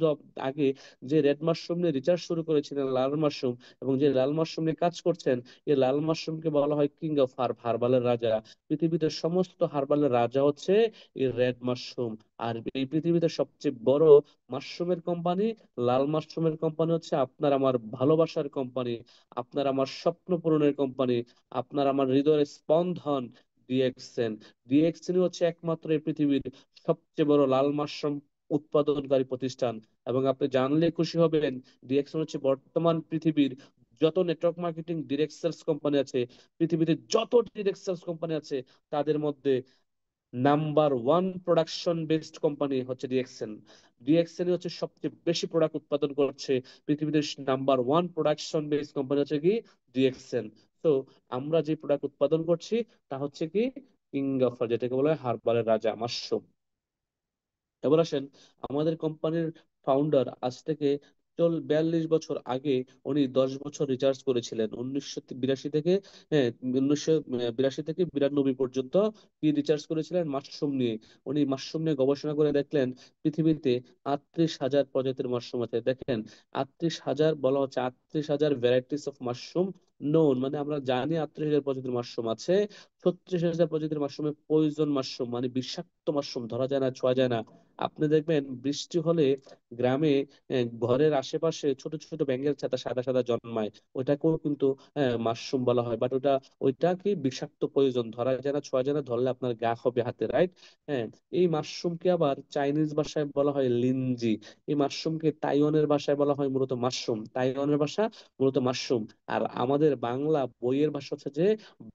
আগে যে রেড মাশরুম নিয়ে রিসার্চ শুরু করেছিলেন, লাল মাশরুম, এবং যে লাল মাশরুম নিয়ে কাজ করছেন, এই লাল মাশরুমকে বলা হয় কিং অফ হার্ব, হার্বালের রাজা। পৃথিবীতে সমস্ত হার্বালের রাজা হচ্ছে এই রেড মাশরুম। আর এই পৃথিবীতে সবচেয়ে বড় মাশরুমের কোম্পানি, লাল মাশরুমের কোম্পানি হচ্ছে আপনার আমার ভালোবাসার কোম্পানি, আপনার আমার স্বপ্ন পূরণের কোম্পানি, আপনার আমার হৃদয়ের স্পন্দন, ডিএক্সএন। ডিএক্সএন হচ্ছে একমাত্র এই পৃথিবীর সবচেয়ে বড় লাল মাশরুম উৎপাদনকারী প্রতিষ্ঠান। এবং আপনি জানলে খুশি হবেন, ডিএক্সএন হচ্ছে বর্তমান পৃথিবীর যত network marketing direct sales company আছে, পৃথিবীতে যত ডিরেক্ট সেলস কোম্পানি আছে, তাদের মধ্যে নাম্বার 1 প্রোডাকশন বেসড কোম্পানি হচ্ছে ডিএক্সএন। ডিএক্সএন হচ্ছে সবচেয়ে বেশি প্রোডাক্ট উৎপাদন করছে, পৃথিবীতে নাম্বার 1 প্রোডাকশন বেসড কোম্পানি হচ্ছে কি, ডিএক্সএন। তো আমরা যে প্রোডাক্ট উৎপাদন করছি তা হচ্ছে কি, কিং অফ, যেটাকে বলা হয় হার্বালের রাজা, মাশরুম। এবার আসেন, আমাদের কোম্পানির ফাউন্ডার আজ থেকে 42 বছর আগে উনি 10 বছর রিসার্চ করেছিলেন, 1982 থেকে, হ্যাঁ, 1982 থেকে 92 পর্যন্ত কি রিসার্চ করেছিলেন? মাশরুম নিয়ে। উনি মাশরুম নিয়ে গবেষণা করে দেখলেন পৃথিবীতে 38,000 প্রজাতির মাশরুম আছে। দেখেন, 38,000 বলা হচ্ছে, 38,000 ভ্যারাইটিস অফ মাশরুম নোন, মানে আমরা জানি 38,000 প্রজাতির মাশরুম আছে। 36,000 প্রজাতির মাশরুমে পয়জন মাশরুম, মানে বিষাক্ত মাশরুম, ধরা যায় না, ছোঁয়া যায় না। আপনি দেখবেন বৃষ্টি হলে গ্রামে ঘরের আশেপাশে ছোট ছোট ব্যাঙের ছাতা সাদা সাদা জন্মায়, ওইটাকেও কিন্তু মাশরুম বলা হয়। বাট ওইটা কি বিষাক্ত, প্রয়োজন, ধরা যায় না, ছোঁয়া যায় না, ধরলে আপনার গা হবে হাতে, রাইট? হ্যাঁ। এই মাশরুমকে আবার চাইনিজ ভাষায় বলা হয় লিনজি। এই মাশরুমকে তাইওয়ানের ভাষায় বলা হয় মূলত মাশরুম, তাইওয়ানের ভাষা মূলত মাশরুম। আর আমাদের বাংলা বইয়ের ভাষা হচ্ছে যে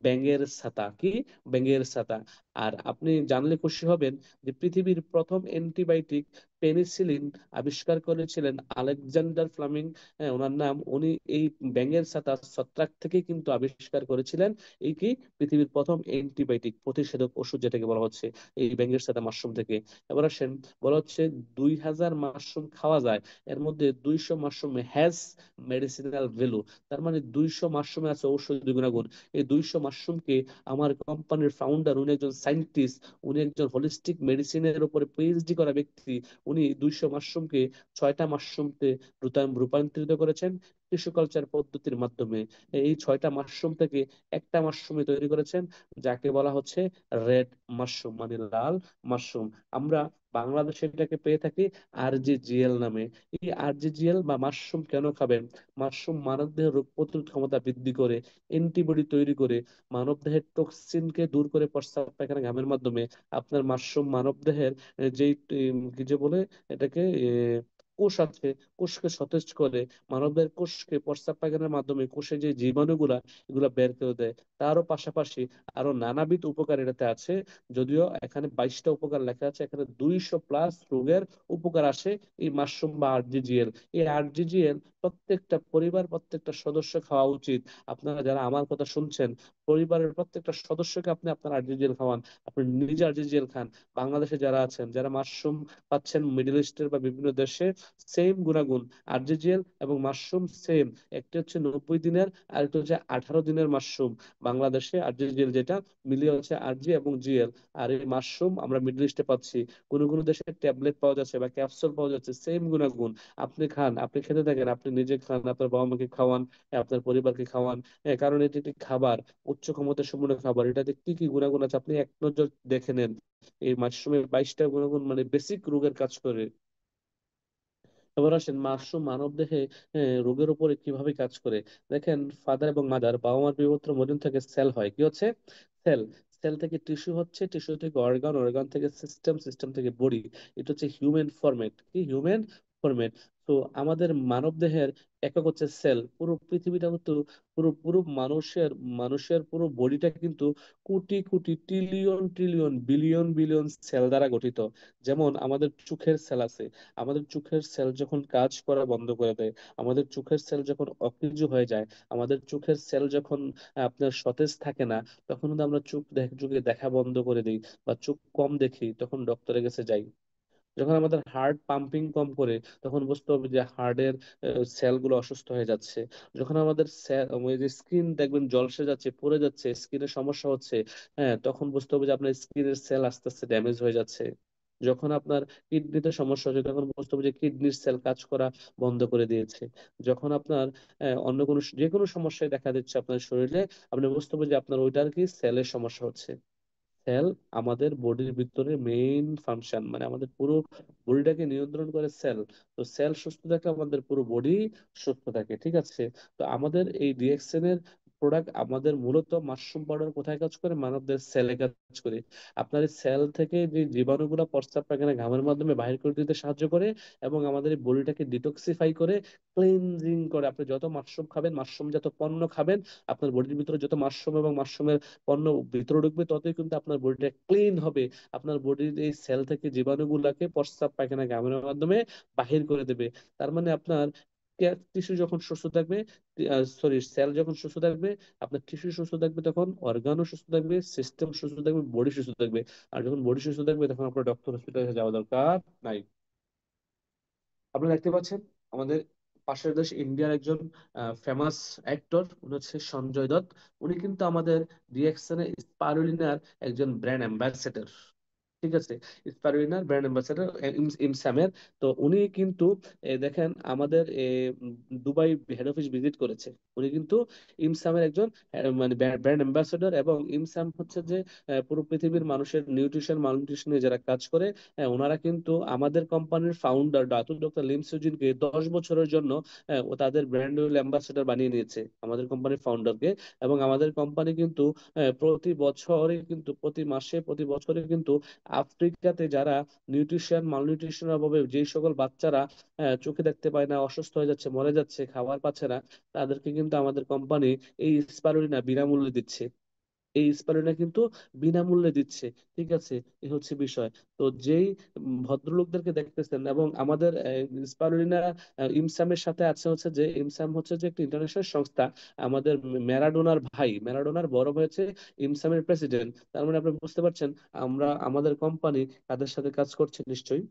ব্যাঙের ছাতা, কি, ব্যাঙের ছাতা। আর আপনি জানলে খুশি হবেন যে পৃথিবীর প্রথম অ্যান্টিবায়োটিক পেনিসিলিন আবিষ্কার করেছিলেন আলেকজান্ডার ফ্লামিং, হ্যাঁ ওনার নাম। উনি এই ব্যাঙের ছাতা ছত্রাক থেকে কিন্তু আবিষ্কার করেছিলেন এই কি পৃথিবীর প্রথম অ্যান্টিবায়োটিক প্রতিষেধক ওষুধ যেটাকে বলা হচ্ছে এই ব্যাঙের ছাতা মাশরুম থেকে। এবার আসেন, বলা হচ্ছে 2000 মাশরুম খাওয়া যায়, এর মধ্যে 200 মাশরুমে হ্যাজ মেডিসিনাল ভ্যালু। তার মানে 200 মাশরুমে আছে ঔষধি গুণাগুণ। এই 200 মাশরুমকে আমার কোম্পানির ফাউন্ডার, উনি একজন সায়েন্টিস্ট, উনি একজন হোলিস্টিক মেডিসিনের উপরে পিএইচডি করা ব্যক্তি, উনি 200 মাশরুমকে 6টা মাশরুমকে রূপান্তরিত করেছেন টিস্যু কালচার পদ্ধতির মাধ্যমে। এই 6টা মাশরুম থেকে একটা মাশরুমে তৈরি করেছেন যাকে বলা হচ্ছে রেড মাশরুম, মানে লাল মাশরুম। আমরা বাংলাদেশে এটাকে পেয়ে থাকি আরজিজিএল নামে। এই আরজিজিএল বা মাশরুম কেন খাবেন? মাশরুম মানবদেহের রোগ প্রতিরোধ ক্ষমতা বৃদ্ধি করে, অ্যান্টিবডি তৈরি করে, মানবদেহের টক্সিনকে দূর করে প্রস্রাব পায়খানা ঘামের মাধ্যমে। আপনার মাশরুম মানবদেহের যেই কি যে বলে এটাকে কোষ আছে, কোষকে সতেজ করে, মানবদেহের কোষকে প্রস্রাব পায়খানার মাধ্যমে কোষে যে জীবাণুগুলা এগুলা বের করে দেয়। তারও পাশাপাশি আরো নানাবিধ উপকার এটাতে আছে। যদিও এখানে 22টা উপকার লেখা আছে, এখানে 200+ রোগের উপকার আসে এই মাশরুম বা আরজিজিএল। এই আরজিজিএল প্রত্যেকটা পরিবার, প্রত্যেকটা সদস্য খাওয়া উচিত। আপনারা যারা আমার কথা শুনছেন, পরিবারের প্রত্যেকটা সদস্যকে আপনি আপনার আরজিজিএল খাওয়ান, আপনি নিজে আরজিজিএল খান। বাংলাদেশে যারা আছেন, যারা মাশরুম পাচ্ছেন মিডল ইস্টের বা বিভিন্ন দেশে, সেম গুণাগুণ আরজিজিএল এবং মাশরুম সেম। একটা হচ্ছে 90 দিনের, আর একটা হচ্ছে 18 দিনের মাশরুম। বাংলাদেশে আরজিজিএল যেটা মিলিয়ে হচ্ছে আরজি এবং জিএল। আর এই মাশরুম আমরা মিডল ইস্টে পাচ্ছি, কোনো কোনো দেশে ট্যাবলেট পাওয়া যাচ্ছে বা ক্যাপসুল পাওয়া যাচ্ছে, সেম গুণাগুণ। আপনি খান, আপনি খেতে থাকেন, আপনি নিজে খান, আপনার বাবা মাকে খাওয়ান, আপনার পরিবারকে খাওয়ান। কারণ এটি একটি খাবার, উচ্চ ক্ষমতা সম্পন্ন খাবার। এটাতে কি কি গুণাগুণ আছে আপনি এক নজর দেখে নেন। এই মাশরুমের 22টা গুণাগুণ মানে বেসিক রোগের কাজ করে। এবার আসেন মাশরুম মানবদেহে রোগের উপরে কিভাবে কাজ করে। দেখেন, ফাদার এবং মাদার, বাবা মার বিভক্ত মধ্যে থেকে সেল হয়, কি হচ্ছে সেল। সেল থেকে টিস্যু হচ্ছে, টিস্যু থেকে অর্গান, অর্গান থেকে সিস্টেম, সিস্টেম থেকে বডি। এটা হচ্ছে হিউম্যান ফরম্যাট, কি হিউম্যান ফরম্যাট। তো আমাদের মানব দেহের একক হচ্ছে সেল। পুরো পৃথিবীটা কিন্তু, পুরো পুরো মানুষের মানুষের পুরো বডিটা কিন্তু crore crore trillion trillion billion billion cell দ্বারা গঠিত। যেমন আমাদের চোখের সেল আছে, আমাদের চোখের সেল যখন কাজ করা বন্ধ করে দেয়, আমাদের চোখের সেল যখন অকেজো হয়ে যায়, আমাদের চোখের সেল যখন আপনার সতেজ থাকে না, তখন কিন্তু আমরা চোখে দেখা বন্ধ করে দিই বা চোখ কম দেখি, তখন ডক্টরের কাছে যাই। যখন আমাদের হার্ট পাম্পিং কম করে, তখন বুঝতে হবে যে হার্টের সেলগুলো অসুস্থ হয়ে যাচ্ছে। যখন আমাদের ওই যে স্কিন দেখবেন জলসে যাচ্ছে, পড়ে যাচ্ছে, স্কিনের সমস্যা হচ্ছে, হ্যাঁ তখন বুঝতে হবে যে আপনার স্কিনের সেল আস্তে আস্তে ড্যামেজ হয়ে যাচ্ছে। যখন আপনার কিডনিতে সমস্যা হচ্ছে, তখন বুঝতে হবে যে কিডনির সেল কাজ করা বন্ধ করে দিয়েছে। যখন আপনার অন্য কোনো যে কোনো সমস্যায় দেখা দিচ্ছে আপনার শরীরে, আপনি বুঝতে হবে যে আপনার ওইটার কি সেলের সমস্যা হচ্ছে। সেল আমাদের বডির ভিতরে মেইন ফাংশন, মানে আমাদের পুরো বডিটাকে নিয়ন্ত্রণ করে সেল। তো সেল সুস্থ থাকলে আমাদের পুরো বডি সুস্থ থাকে, ঠিক আছে। তো আমাদের এই ডিএক্সএন এর প্রোডাক্ট আমাদের মূলত মাশরুম পাউডার কোথায় কাজ করে? মানবদের সেলে কাজ করে। আপনার এই সেল থেকে যে জীবাণুগুলো প্রস্রাব পায়খানা ঘামের মাধ্যমে বাহির করে দিতে সাহায্য করে, এবং আমাদের এই বডিটাকে ডিটক্সিফাই করে, ক্লিনজিং করে। আপনি যত মাশরুম খাবেন, মাশরুম যত পণ্য খাবেন, আপনার বডির ভিতরে যত মাশরুম এবং মাশরুমের পণ্য ভিতরে ঢুকবে, ততই কিন্তু আপনার বডিটা ক্লিন হবে। আপনার বডির এই সেল থেকে জীবাণুগুলাকে প্রস্রাব পায়খানা ঘামের মাধ্যমে বাহির করে দেবে। তার মানে আপনার টিস্যু যখন সুস্থ থাকবে, সরি সেল যখন সুস্থ থাকবে, আপনার টিস্যু সুস্থ থাকবে, তখন অর্গানও সুস্থ থাকবে, সিস্টেম সুস্থ থাকবে, বডি সুস্থ থাকবে। আর যখন বডি সুস্থ থাকবে, তখন আপনার ডক্টর হসপিটালে যাওয়া দরকার নাই। আপনারা দেখতে পাচ্ছেন আমাদের পাশের দেশ ইন্ডিয়ার একজন ফেমাস অ্যাক্টর, উনি হচ্ছে সঞ্জয় দত্ত। উনি কিন্তু আমাদের রিয়াকশনের স্পারুলিনার একজন ব্র্যান্ড অ্যাম্বাসেডর, ঠিক আছে। স্পারুলিনার ব্র্যান্ড অ্যাম্বাসেডর ইমসামের। তো উনি কিন্তু দেখেন আমাদের দুবাই হেড অফিস ভিজিট করেছে। উনি কিন্তু ইমসামের একজন মানে ব্র্যান্ড অ্যাম্বাসেডর। এবং ইমসাম হচ্ছে যে পুরো পৃথিবীর মানুষের নিউট্রিশন মালনিউট্রিশনে যারা কাজ করে, ওনারা কিন্তু আমাদের কোম্পানির ফাউন্ডার ডক্টর লিম সুজিনকে 10 বছরের জন্য ও তাদের ব্র্যান্ড অ্যাম্বাসেডর বানিয়ে নিয়েছে, আমাদের কোম্পানির ফাউন্ডারকে। এবং আমাদের কোম্পানি কিন্তু প্রতি বছরে কিন্তু, প্রতি মাসে, প্রতি বছরে কিন্তু আফ্রিকাতে যারা নিউট্রিশন মালনিউট্রিশনের অভাবে যে সকল বাচ্চারা চোখে দেখতে পায় না, অসুস্থ হয়ে যাচ্ছে, মরে যাচ্ছে, খাবার পাচ্ছে না, তাদেরকে কিন্তু আমাদের কোম্পানি এই স্পারুলিনা বিনামূল্যে দিচ্ছে। এই স্পাইরুলিনা কিন্তু বিনামূল্যে দিচ্ছে। ঠিক আছে, এই হচ্ছে বিষয়। তো যেই ভদ্রলোকদেরকে দেখতেছেন, এবং আমাদের স্পাইরুলিনা ইমসামের সাথে আছে হচ্ছে যে, ইমসাম হচ্ছে যে একটা ইন্টারন্যাশনাল সংস্থা। আমাদের ম্যারাডোনার ভাই, ম্যারাডোনার বড় হয়েছে ইমসামের প্রেসিডেন্ট। তার মানে আপনি বুঝতে পারছেন আমরা, আমাদের কোম্পানি কাদের সাথে কাজ করছে নিশ্চয়ই।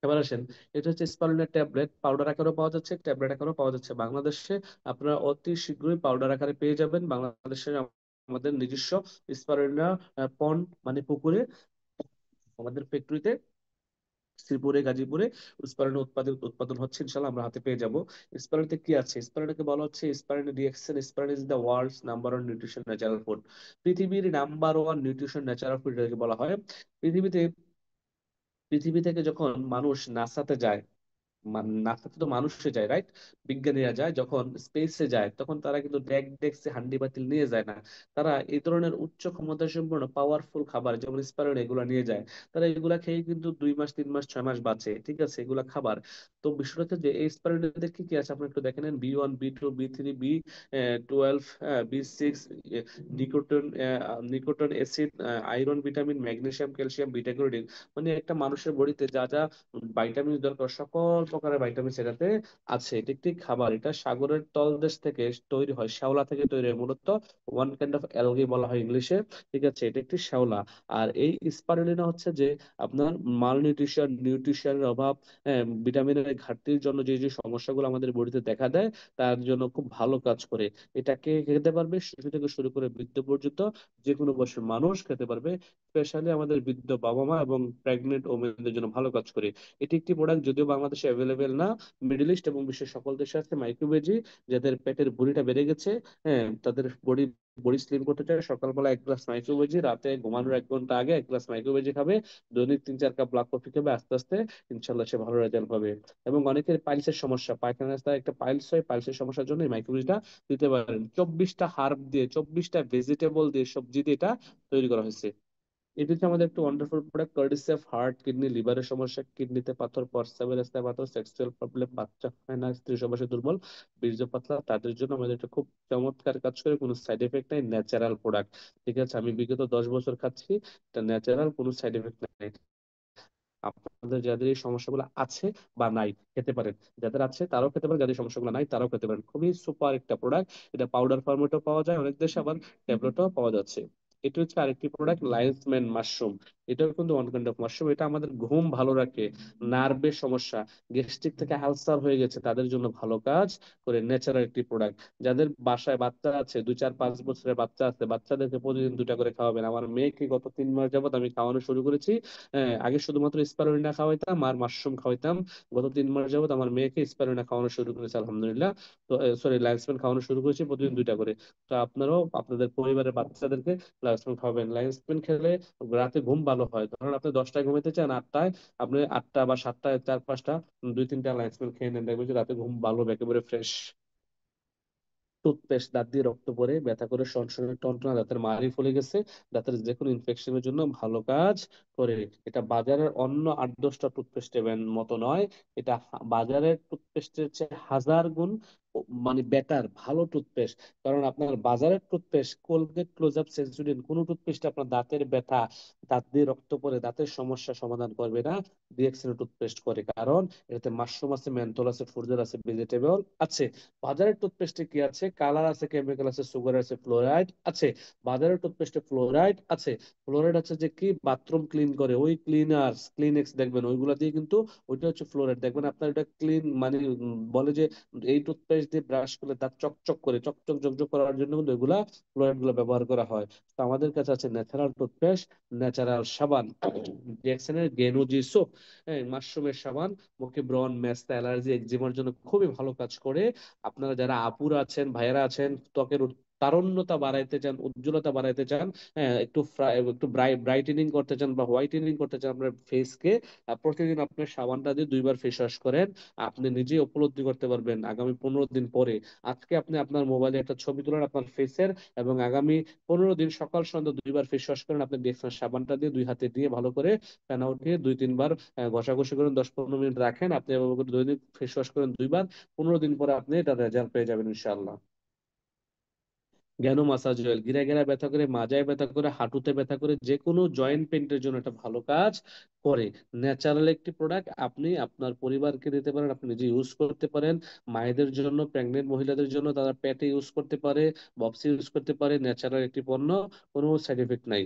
এবার আসেন, এটা হচ্ছে স্পারুলিনা ট্যাবলেট, পাউডার আকারেও পাওয়া যাচ্ছে, ট্যাবলেট আকারেও পাওয়া যাচ্ছে বাংলাদেশে। আপনারা অতি শীঘ্রই পাউডার আকারে পেয়ে যাবেন বাংলাদেশের আমাদের নিজস্ব স্পারুলিনা পন্ড, মানে পুকুরে, আমাদের ফ্যাক্টরিতে, শ্রীপুরে, গাজীপুরে স্পারুলিনা উৎপাদন হচ্ছে, ইনশাল্লাহ আমরা হাতে পেয়ে যাব। স্পারুলিনাতে কি আছে? স্পারুলিনাকে বলা হচ্ছে spirulina DXN. Spirulina is the world's number one nutrition natural food. পৃথিবীর number one nutrition natural food এটাকে বলা হয়। পৃথিবীতে, পৃথিবী থেকে যখন মানুষ নাসাতে যায়, নাসাতে তো মানুষে যায়, রাইট? বিজ্ঞানীরা যায় যখন স্পেসে যায়, তখন তারা কিন্তু ডেক্সে হান্ডি পাতিল নিয়ে যায় না। তারা এই ধরনের উচ্চ ক্ষমতা সম্পন্ন পাওয়ারফুল খাবার যেমন স্পাইরুলিনা এগুলা নিয়ে যায়। তারা এগুলা খেয়ে কিন্তু 2 মাস, 3 মাস, 6 মাস বাঁচে। ঠিক আছে, এগুলা খাবার। তো বিষয়টা হচ্ছে যে এই স্পাইরুলিনাতে কি কি আছে আপনি একটু দেখে নেন। B1, B2, B3, B12, B6, nicotine, nicotine acid, iron, vitamin, magnesium, calcium, beta carotene. মানে একটা মানুষের বডিতে যা যা ভাইটামিন দরকার, সকল প্রকারের ভাইটামিন এটাতে আছে। এটি একটি খাবার, এটা সাগরের তলদেশ থেকে তৈরি হয়, শ্যাওলা থেকে তৈরি হয় মূলত। ওয়ান কাইন্ড অফ অ্যালগি বলা হয় ইংলিশে। ঠিক আছে, এটা একটি শ্যাওলা। আর এই স্পারুলিনা হচ্ছে যে আপনার মাল নিউট্রিশন, নিউট্রিশনের অভাব, ভিটামিনের ঘাটতির জন্য যে যে সমস্যাগুলো আমাদের বডিতে দেখা দেয়, তার জন্য খুব ভালো কাজ করে। এটাকে খেতে পারবে শিশু থেকে শুরু করে বৃদ্ধ পর্যন্ত, যে কোনো বয়সের মানুষ খেতে পারবে। স্পেশালি আমাদের বৃদ্ধ বাবা মা এবং প্রেগনেন্ট ওমেনদের জন্য ভালো কাজ করে। এটি একটি প্রোডাক্ট যদিও বাংলাদেশে অ্যাভেলেবেল না, মিডল ইস্ট এবং বিশ্বের সকল দেশে আছে। মাইক্রোবেজি, যাদের পেটের ভুঁড়িটা বেড়ে গেছে, হ্যাঁ, তাদের বডি বডি স্লিম করতে চায়, সকালবেলা 1 গ্লাস মাইক্রোবেজি, রাতে ঘুমানোর 1 ঘন্টা আগে 1 গ্লাস মাইক্রোবেজি খাবে, দৈনিক 3-4 কাপ ব্ল্যাক কফি খাবে, আস্তে আস্তে ইনশাল্লাহ সে ভালো রেজাল্ট পাবে। এবং অনেকের পাইলসের সমস্যা, পায়খানা রাস্তায় একটা পাইলস হয়, পাইলসের সমস্যার জন্য এই মাইক্রোবেজিটা দিতে পারেন। 24টা হার্ব দিয়ে, 24টা ভেজিটেবল দিয়ে, সবজি দিয়ে এটা তৈরি করা হয়েছে। এটি হচ্ছে আমাদের একটা ওয়ান্ডারফুল প্রোডাক্ট, কার্ডিসি অফ হার্ট, কিডনি, লিভারের সমস্যা, কিডনিতে পাথর, প্রস্রাবের রাস্তায় পাথর, সেক্সুয়াল প্রবলেম, বাচ্চা হয় না, স্ত্রী সবাসে দুর্বল, বীর্য পাতলা, তাদের জন্য আমাদের এটা খুব চমৎকার কাজ করে। কোনো সাইড এফেক্ট নাই, ন্যাচারাল প্রোডাক্ট। ঠিক আছে, আমি বিগত 10 বছর খাচ্ছি, এটা ন্যাচারাল, কোনো সাইড এফেক্ট নাই। আপনাদের যাদের এই সমস্যাগুলো আছে বা নাই, খেতে পারেন। যাদের আছে তারাও খেতে পারেন, যাদের সমস্যাগুলো নাই তারাও খেতে পারেন। খুবই সুপার একটা প্রোডাক্ট। এটা পাউডার ফরম্যাটও পাওয়া যায় অনেক দেশে, আবার ট্যাবলেটও পাওয়া যাচ্ছে। এটা হচ্ছে আরেকটি প্রোডাক্ট, লায়ন্স ম্যান মাশরুম। এটাও কিন্তু ওয়ান কাইন্ড অফ মাশরুম। এটা আমাদের ঘুম ভালো রাখে, নার্ভের সমস্যা, গ্যাস্ট্রিক থেকে আলসার হয়ে গেছে তাদের জন্য ভালো কাজ করে, ন্যাচারাল একটি প্রোডাক্ট। যাদের বাসায় বাচ্চা আছে, 2, 4, 5 বছরের বাচ্চা আছে, বাচ্চাদেরকে প্রতিদিন 2টা করে খাওয়াবেন। আমার মেয়েকে গত 3 মাস যাবত আমি খাওয়ানো শুরু করেছি। হ্যাঁ, আগে শুধুমাত্র স্পারুলিনা খাওয়াইতাম আর মাশরুম খাওয়াইতাম। গত 3 মাস যাবত আমার মেয়েকে স্পারুলিনা খাওয়ানো শুরু করেছে আলহামদুলিল্লাহ। তো সরি, লাইন্সম্যান খাওয়ানো শুরু করেছি, প্রতিদিন 2টা করে। তো আপনারাও আপনাদের পরিবারের বাচ্চাদেরকে লাইন্সম্যান খাওয়াবেন। লাইন্সম্যান খেলে রাতে ঘুম ভালো হয়। ধরুন আপনি 10টায় ঘুমাইতে চান, 8টায় আপনি 8টা বা 7টায় 4-5টা 2-3টা লাইন্সম্যান খেয়ে নেন, দেখবেন যে রাতে ঘুম ভালো হবে, একেবারে ফ্রেশ। টুথপেস্ট, দাঁত দিয়ে রক্ত পড়ে ব্যথা করে, সনসনে টনটনা, দাঁতের মাড়ি ফুলে গেছে, দাঁতের যে কোনো ইনফেকশনের জন্য ভালো কাজ করে। এটা বাজারের অন্য 8-10টা টুথপেস্টের মতো নয়। এটা বাজারের টুথপেস্টের চেয়ে 1000 গুণ মানে বেটার, ভালো টুথপেস্ট। কারণ আপনার বাজারের টুথপেস্ট, কোলগেট, ক্লোজআপ, সেন্সোডিন, কোনো টুথপেস্ট আপনার দাঁতের ব্যথা, দাঁত দিয়ে রক্ত পড়ে দাঁতের সমস্যা সমাধান করবে না। ডিএক্সএল টুথপেস্ট করে, কারণ এটাতে মাশরুম আছে, মেন্থল আছে, ফুডজার আছে, ভেজিটেবল আছে। বাজারের টুথপেস্টে কি আছে? কালার আছে, কেমিক্যাল আছে, সুগার আছে, ফ্লোরাইড আছে। বাজারের টুথপেস্টে ফ্লোরাইড আছে। ফ্লোরাইড আছে যে কি বাথরুম ক্লিন করে, ওই ক্লিনার, ক্লিনেক্স দেখবেন ওইগুলা দিয়ে কিন্তু, ওইটা হচ্ছে ফ্লোরাইড। দেখবেন আপনার এটা ক্লিন মানে বলে যে এই টুথপেস্ট দিয়ে ব্রাশ করলে দাঁত চকচক করে, চকচক জকজক করার জন্য কিন্তু এগুলা ফ্লোরাইড গুলো ব্যবহার করা হয়। তো আমাদের কাছে আছে ন্যাচারাল টুথপেস্ট, ন্যাচারাল সাবান, জ্যাকসনের গেনুজি সোপ, হ্যাঁ, মাশরুমের সাবান, মুখে ব্রণ, মেস্তা, অ্যালার্জি, একজিমার জন্য খুবই ভালো কাজ করে। আপনারা যারা আপুরা আছেন, ভাইয়েরা আছেন, ত্বকের তারুণ্যতা বাড়াইতে চান, উজ্জ্বলতা বাড়াইতে চান, হ্যাঁ, একটু ব্রাইটেনিং করতে চান বা হোয়াইটেনিং করতে চান আপনার ফেসকে, প্রতিদিন আপনার সাবানটা দিয়ে 2বার ফেস ওয়াশ করেন। আপনি নিজেই উপলব্ধি করতে পারবেন আগামী 15 দিন পরে। আজকে আপনি আপনার মোবাইলে একটা ছবি তুলেন আপনার ফেসের, এবং আগামী 15 দিন সকাল সন্ধ্যা 2বার ফেস ওয়াশ করেন। আপনি দেখবেন সাবানটা দিয়ে 2 হাতে দিয়ে ভালো করে ফেনা উঠিয়ে 2-3 বার ঘষাঘষি করেন, 10-15 মিনিট রাখেন, আপনি এভাবে করে দৈনিক ফেস ওয়াশ করেন 2বার। 15 দিন পরে আপনি এটা রেজাল্ট পেয়ে যাবেন ইনশাআল্লাহ। জ্ঞানো মাসাজ অয়েল গিরা গিরা ব্যথা করে, মাজায় ব্যথা করে, হাঁটুতে ব্যথা করে, যে কোনো জয়েন্ট পেইন্টের জন্য এটা ভালো কাজ করে। ন্যাচারাল একটি প্রোডাক্ট, আপনি আপনার পরিবারকে দিতে পারেন, আপনি নিজে ইউজ করতে পারেন। মায়েদের জন্য, প্রেগনেন্ট মহিলাদের জন্য, তারা পেটে ইউজ করতে পারে, বক্সে ইউজ করতে পারে। ন্যাচারাল একটি পণ্য, কোনো সাইড এফেক্ট নাই।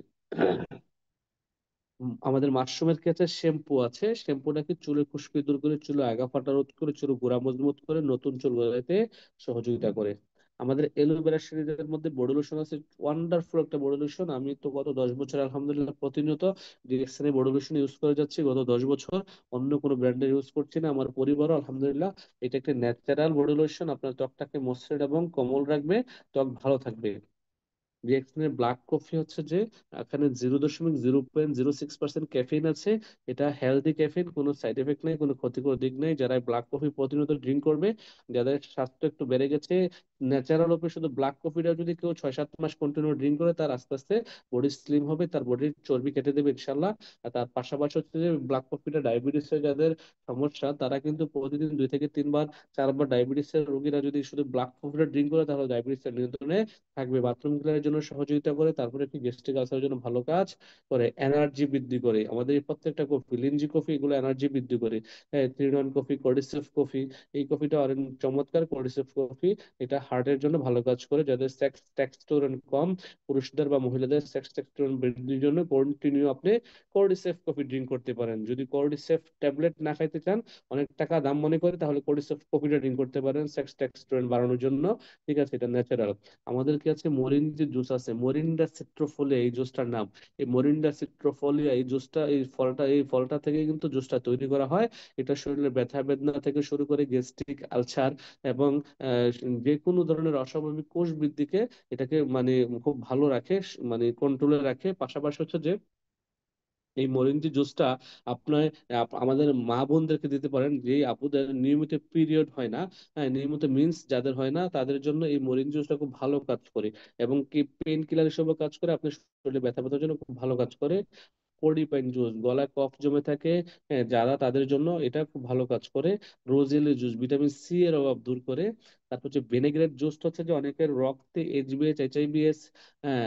আমাদের মাশরুমের ক্ষেত্রে শ্যাম্পু আছে। শ্যাম্পুটা কি চুলের খুশকি দূর করে, চুলে আগা ফাটা রোধ করে, চুল গোড়া মজবুত করে, নতুন চুল গজাতে সহযোগিতা করে। আমাদের এলোভেরা সিরিজের মধ্যে বডি লোশন আছে, ওয়ান্ডারফুল একটা বডি লোশন। আমি তো গত 10 বছর আলহামদুলিল্লাহ প্রতিনিয়ত ডিরেকশনে বডি লোশন ইউজ করে যাচ্ছি, গত 10 বছর। অন্য কোনো ব্র্যান্ডের ইউজ করছি না, আমার পরিবারও আলহামদুলিল্লাহ। এটা একটা ন্যাচারাল বডি লোশন, আপনার ত্বকটাকে মসৃণ এবং কোমল রাখবে, ত্বক ভালো থাকবে। রিয়াকশনের ব্ল্যাক কফি হচ্ছে যে, এখানে 0.006% ক্যাফেইন আছে। এটা হেলদি ক্যাফেইন, কোনো সাইড এফেক্ট নেই, কোনো ক্ষতিকর দিক নেই। যারা ব্ল্যাক কফি প্রতিনিয়ত ড্রিঙ্ক করবে, যাদের স্বাস্থ্য একটু বেড়ে গেছে, ন্যাচারাল উপরে শুধু ব্ল্যাক কফিটা যদি কেউ 6-7 মাস কন্টিনিউ ড্রিঙ্ক করে, তার আস্তে আস্তে বডি স্লিম হবে, তার বডির চর্বি কেটে দেবে ইনশাল্লাহ। আর তার পাশাপাশি হচ্ছে যে ব্ল্যাক কফিটা ডায়াবেটিসের যাদের সমস্যা, তারা কিন্তু প্রতিদিন 2 থেকে 3 বার, 4 বার, ডায়াবেটিসের রোগীরা যদি শুধু ব্ল্যাক কফিটা ড্রিঙ্ক করে, তাহলে ডায়াবেটিসের নিয়ন্ত্রণে থাকবে। বাথরুম ক্লিয়ারের জন্য সহযোগিতা করে, তারপরে কি গ্যাস্ট্রিক আলসারের জন্য ভালো কাজ করে, এনার্জি বৃদ্ধি করে। আমাদের এই প্রত্যেকটা কফি, লিঞ্জি কফি, এগুলো এনার্জি বৃদ্ধি করে। হ্যাঁ, 3-in-1 কফি, কর্ডিসেপ কফি, এই কফিটা অনেক চমৎকার। কর্ডিসেপ কফি এটা হার্টের জন্য ভালো কাজ করে, যাদের সেক্স টেস্টোস্টেরন কম, পুরুষদের বা মহিলাদের সেক্স টেস্টোস্টেরন বৃদ্ধির জন্য কন্টিনিউ আপনি কর্ডিসেপ কফি ড্রিঙ্ক করতে পারেন। যদি কর্ডিসেপ ট্যাবলেট না খাইতে চান, অনেক টাকা দাম মনে করে, তাহলে কর্ডিসেপ কফিটা ড্রিঙ্ক করতে পারেন সেক্স টেস্টোস্টেরন বাড়ানোর জন্য। ঠিক আছে, এটা ন্যাচারাল। আমাদের কাছে মরিন যে জুস আছে, মরিন্ডা সিট্রোফোলিয়া এই জুসটার নাম। এই মরিন্ডা সিট্রোফোলিয়া এই জুসটা, এই ফলটা থেকে কিন্তু জুসটা তৈরি করা হয়। এটা শরীরে ব্যথা বেদনা থেকে শুরু করে গ্যাস্ট্রিক আলসার এবং আহ, যে কোনো ধরনের অস্বাভাবিক কোষ বৃদ্ধিকে এটাকে মানে খুব ভালো রাখে, মানে কন্ট্রোলে রাখে। পাশাপাশি হচ্ছে যে এই মরিঞ্জি জুসটা আপনার আমাদের মা বোনদেরকে দিতে পারেন, যে আপুদের নিয়মিত পিরিয়ড হয় না। হ্যাঁ, নিয়মিত মিন্স যাদের হয় না, তাদের জন্য এই মরিঞ্জি জুসটা খুব ভালো কাজ করে। এবং কি পেইন কিলার হিসেবে কাজ করে, আপনার শরীরে ব্যথা ব্যথার জন্য খুব ভালো কাজ করে। কোডিপাইন জুস, গলায় কফ জমে থাকে, হ্যাঁ, যারা, তাদের জন্য এটা খুব ভালো কাজ করে। রোজেলি জুস ভিটামিন সি এর অভাব দূর করে। তারপর হচ্ছে ভিনেগ্রেট জুস হচ্ছে যে, অনেকের রক্তে এইচবিএস, এইচআইভিএস,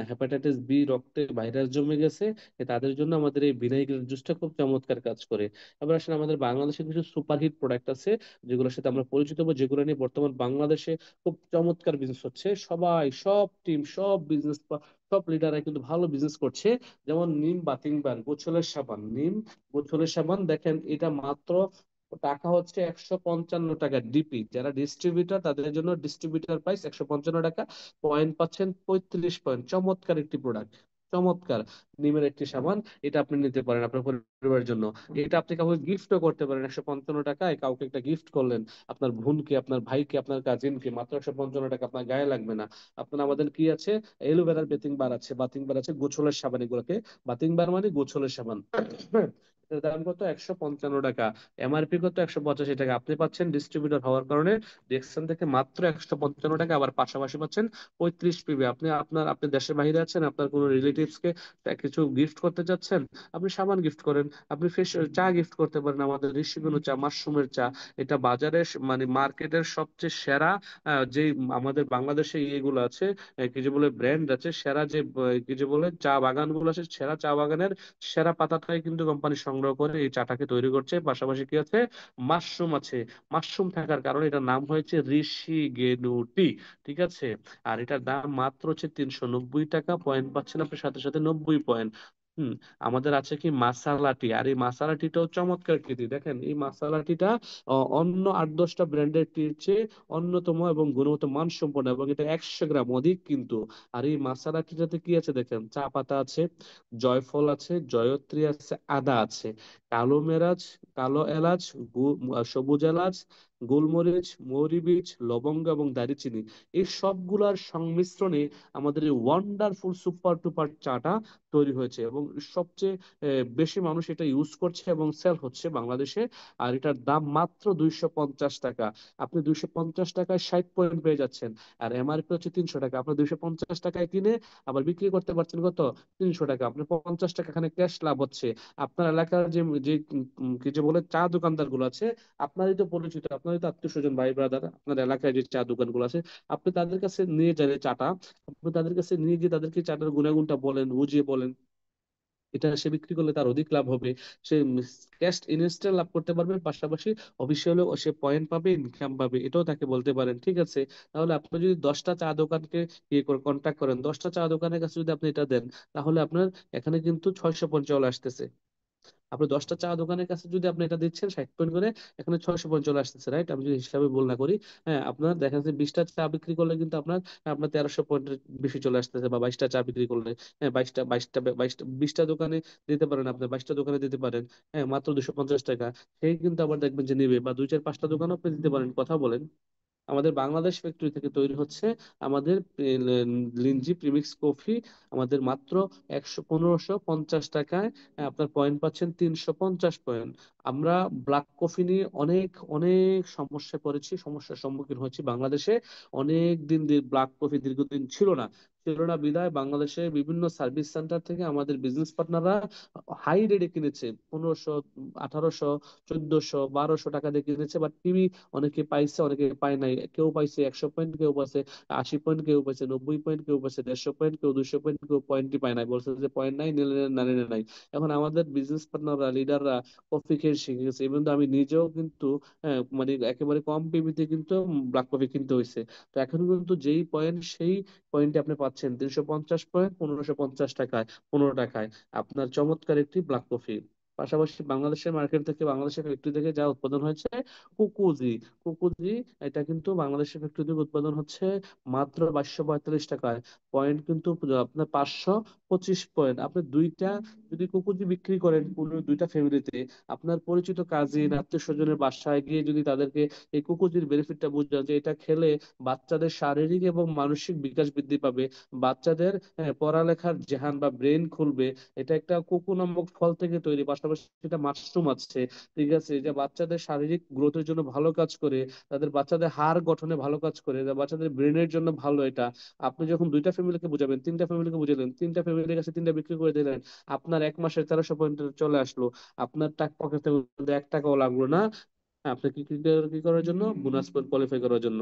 হেপাটাইটিস বি, রক্তে ভাইরাস জমে গেছে, তাদের জন্য আমাদের এই ভিনেগ্রেট জুসটা খুব চমৎকার কাজ করে। এবার আসলে আমাদের বাংলাদেশে কিছু সুপারহিট প্রোডাক্ট আছে, যেগুলোর সাথে আমরা পরিচিত হবো, যেগুলো নিয়ে বর্তমান বাংলাদেশে খুব চমৎকার বিজনেস হচ্ছে। সবাই, সব টিম, সব বিজনেস, সব লিডাররা কিন্তু ভালো বিজনেস করছে। যেমন নিম বাতিং বার, গোছলের সাবান, নিম গোছলের সাবান, দেখেন এটা মাত্র টাকা হচ্ছে 155 টাকা ডিপি। যারা ডিস্ট্রিবিউটার, তাদের জন্য ডিস্ট্রিবিউটার প্রাইস 155 টাকা। পয়েন্ট পাচ্ছেন 35 পয়েন্ট। চমৎকার একটি প্রোডাক্ট, চমৎকার নিমের একটি সাবান। এটা আপনি নিতে পারেন আপনার পরিবারের জন্য। এটা আপনি কাউকে গিফটও করতে পারেন। 155 টাকায় কাউকে একটা গিফট করলেন, আপনার বোনকে, আপনার ভাইকে, আপনার কাজিনকে, মাত্র 155 টাকা, আপনার গায়ে লাগবে না। আপনার, আমাদের কি আছে, এলোভেরার বেথিং বার আছে, বাথিং বার আছে, গোছলের সাবান, এগুলোকে বাথিং বার মানে গোছলের সাবান। হ্যাঁ, এটার দাম কত, 155 টাকা। এমআরপি কত, 185 টাকা। আপনি পাচ্ছেন ডিস্ট্রিবিউটর হওয়ার কারণে ডিএক্সএন থেকে মাত্র 155 টাকা। আবার পাশাপাশি পাচ্ছেন 35 পিবি। আপনি দেশের বাইরে আছেন, আপনার কোনো রিলেটিভস কে কিছু গিফট করতে চাচ্ছেন, আপনি সাবান গিফট করেন। আপনি ফ্রেশ চা গিফট করতে পারেন, আমাদের ঋষিগুনো চা, মাশরুমের চা। এটা বাজারে মানে মার্কেটের সবচেয়ে সেরা, যে আমাদের বাংলাদেশে ইয়েগুলো আছে, কি যে বলে ব্র্যান্ড আছে, সেরা যে কি যে বলে চা বাগান গুলো আছে, সেরা চা বাগানের সেরা পাতাটাই কিন্তু কোম্পানি সংগ্রহ করে এই চাটাকে তৈরি করছে। পাশাপাশি কি আছে, মাশরুম আছে। মাশরুম থাকার কারণে এটার নাম হয়েছে ঋষি গেনু টি। ঠিক আছে, আর এটার দাম মাত্র হচ্ছে 390 টাকা। পয়েন্ট পাচ্ছেন আপনার সাথে সাথে 90 পয়েন্ট। হুম। আমাদের আছে কি মাসালা টি, আর এই মাসালা টিটাও চমৎকার কৃতি। দেখেন এই মাসালা টিটা অন্য 8-10টা ব্র্যান্ডের টির চেয়ে অন্যতম এবং গুণগত মানসম্পন্ন, এবং এটা 100 গ্রাম অধিক কিন্তু। আর এই মাসালা টিটাতে কি আছে দেখেন, চা পাতা আছে, জয়ফল আছে, জয়ত্রী আছে, আদা আছে, কালো মেরাজ, কালো এলাচ, সবুজ এলাচ, গোলমরিচ, মৌরি বীজ, লবঙ্গ এবং দারুচিনি, এই সবগুলার সংমিশ্রণে আমাদের এই ওয়ান্ডারফুল সুপার টুপার চাটা তৈরি হয়েছে। এবং সবচেয়ে বেশি মানুষ এটা ইউজ করছে এবং সেল হচ্ছে বাংলাদেশে। আর এটার দাম মাত্র 250 টাকা। আপনি 250 টাকায় 60 পয়েন্ট পেয়ে যাচ্ছেন। আর এমআরপি হচ্ছে 300 টাকা। আপনি 250 টাকায় কিনে আবার বিক্রি করতে পারছেন কত, 300 টাকা। আপনার 50 টাকা এখানে ক্যাশ লাভ হচ্ছে। আপনার এলাকার যে যে কি যে বলে চা দোকানদার গুলো আছে, আপনারই তো পরিচিত, আপনারই তো আত্মীয় স্বজন, ভাই ব্রাদার, আপনার এলাকায় যে চা দোকানগুলো আছে, আপনি তাদের কাছে নিয়ে যান এই চাটা। আপনি তাদের কাছে নিয়ে গিয়ে তাদেরকে চাটার গুণাগুণটা বলেন, বুঝিয়ে বলেন, এটা সে বিক্রি করলে তার অধিক লাভ হবে। সে ক্যাশ ইনস্ট্যান্ট লাভ করতে পারবে, পাশাপাশি অবশ্যই হলেও সে পয়েন্ট পাবে, ইনকাম পাবে, এটাও তাকে বলতে পারেন। ঠিক আছে? তাহলে আপনি যদি 10টা চা দোকানকে ইয়ে করে কন্ট্যাক্ট করেন, 10টা চা দোকানের কাছে যদি আপনি এটা দেন, তাহলে আপনার এখানে কিন্তু 600 পয়েন্ট চলে আসতেছে। আপনি 10টা চা দোকানের কাছে যদি আপনি এটা দিচ্ছেন 60 পয়েন্ট করে, এখানে 600 পয়েন্ট চলে আসতেছে, রাইট? আমি যদি হিসাবে ভুল না করি। হ্যাঁ, আপনার দেখা যাচ্ছে 20টা চা বিক্রি করলে কিন্তু আপনার আপনার 1300 পয়েন্টের বেশি চলে আসতেছে, বা 22টা চা বিক্রি করলে। হ্যাঁ, 20টা দোকানে দিতে পারেন, আপনি 22টা দোকানে দিতে পারেন। হ্যাঁ, মাত্র 250 টাকা। সেই কিন্তু আবার দেখবেন যে নিবে, বা 2 4 5টা দোকানও আপনি দিতে পারেন। কথা বলেন। আমাদের বাংলাদেশ ফ্যাক্টরি থেকে তৈরি হচ্ছে আমাদের লিনজি প্রিমিক্স কফি, আমাদের মাত্র 1550 টাকায় আপনার পয়েন্ট পাচ্ছেন 350 পয়েন্ট। আমরা ব্ল্যাক কফি নিয়ে অনেক অনেক সমস্যায় পড়েছি, সমস্যার সম্মুখীন হয়েছি বাংলাদেশে। অনেক দিন ব্ল্যাক কফি দীর্ঘদিন ছিল না বিধায় বাংলাদেশে বিভিন্ন সার্ভিস সেন্টার থেকে আমাদের বিজনেস পার্টনাররা হাই রেটে কিনেছে, 1500, 1800, 1400, 1200 টাকা দিয়ে কিনেছে। বাট অনেকে পাইছে, অনেকে পায় নাই। কেউ পাইছে 100 পয়েন্ট, কেউ পাইছে 80 পয়েন্ট, কেউ পাইছে 90 পয়েন্ট, কেউ পাইছে 150 পয়েন্ট, কেউ 200 পয়েন্ট, কেউ পয়েন্টই পায় নাই, বলছে যে পয়েন্ট নাই, নিলে নেন, না নিলে নাই। এখন আমাদের বিজনেস পার্টনাররা, লিডাররা কফি খেয়ে শিখে গেছে। ইভেন আমি নিজেও কিন্তু মানে একেবারে কম পিবিতে কিন্তু ব্ল্যাক কফি কিনতে হয়েছে। তো এখন কিন্তু যেই পয়েন্ট সেই পয়েন্টে আপনি পাচ্ছেন 350 পয়েন্ট 1550 টাকায়, 15 টাকায় আপনার চমৎকার একটি ব্ল্যাক কফি। পাশাপাশি বাংলাদেশের মার্কেট থেকে, বাংলাদেশের ফ্যাক্টরি থেকে যা উৎপাদন হয়েছে কুকুজি, কুকুজি, এটা কিন্তু বাংলাদেশের ফ্যাক্টরি থেকে উৎপাদন হচ্ছে মাত্র 2245 টাকায়। পয়েন্ট কিন্তু আপনার 525 পয়েন্ট। আপনি দুইটা যদি কুকুজি বিক্রি করেন কোনো দুইটা ফ্যামিলিতে, আপনার পরিচিত কাজিন, আত্মীয় স্বজনের বাসায় গিয়ে যদি তাদেরকে এই কুকুজির বেনিফিটটা বুঝান যে এটা খেলে বাচ্চাদের শারীরিক এবং মানসিক বিকাশ বৃদ্ধি পাবে, বাচ্চাদের পড়ালেখার জেহান বা ব্রেন খুলবে, এটা একটা কোকো নামক ফল থেকে তৈরি, পাশাপাশি এটা মাশরুম আছে, ঠিক আছে, যে বাচ্চাদের শারীরিক গ্রোথের জন্য ভালো কাজ করে, তাদের বাচ্চাদের হাড় গঠনে ভালো কাজ করে, বাচ্চাদের ব্রেনের জন্য ভালো এটা। আপনি যখন দুইটা ফ্যামিলিকে বুঝাবেন, তিনটা ফ্যামিলিকে বুঝালেন, তিনটা ফ্যামিলির কাছে তিনটা বিক্রি করে দিলেন, আপনার এক মাসে 1300 পয়েন্ট চলে আসলো। আপনার টাকা পকেট থেকে 1 টাকাও লাগলো না। আপনি কি করার জন্য, বোনাস কোয়ালিফাই করার জন্য।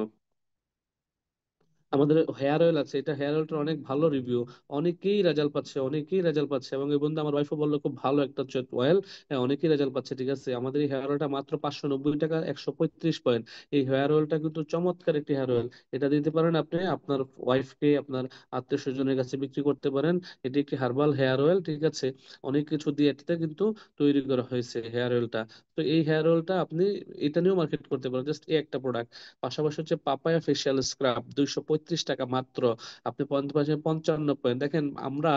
আমাদের হেয়ার অয়েল আছে, এটা হেয়ার অয়েলটার অনেক ভালো রিভিউ, অনেকেই রেজাল্ট পাচ্ছে, অনেকেই রেজাল্ট পাচ্ছে। এবং এই বন্ধু আমার ওয়াইফও বললো খুব ভালো একটা অয়েল। হ্যাঁ, অনেকেই রেজাল্ট পাচ্ছে। ঠিক আছে, আমাদের এই হেয়ার অয়েলটা মাত্র 590 টাকা, 135 পয়েন্ট। এই হেয়ার অয়েলটা কিন্তু চমৎকার একটি হেয়ার অয়েল। এটা দিতে পারেন আপনি আপনার ওয়াইফকে, আপনার আত্মীয় স্বজনের কাছে বিক্রি করতে পারেন। এটি একটি হার্বাল হেয়ার অয়েল। ঠিক আছে, অনেক কিছু দিয়ে এটাতে কিন্তু তৈরি করা হয়েছে হেয়ার অয়েলটা। তো এই হেয়ার অয়েলটা আপনি এটা নিয়েও মার্কেট করতে পারেন, জাস্ট এই একটা প্রোডাক্ট। পাশাপাশি হচ্ছে পাপায়া ফেশিয়াল স্ক্রাব, 235 টাকা মাত্র। আপনি পাচ্ছেন 55 পয়েন্ট। দেখেন, আমরা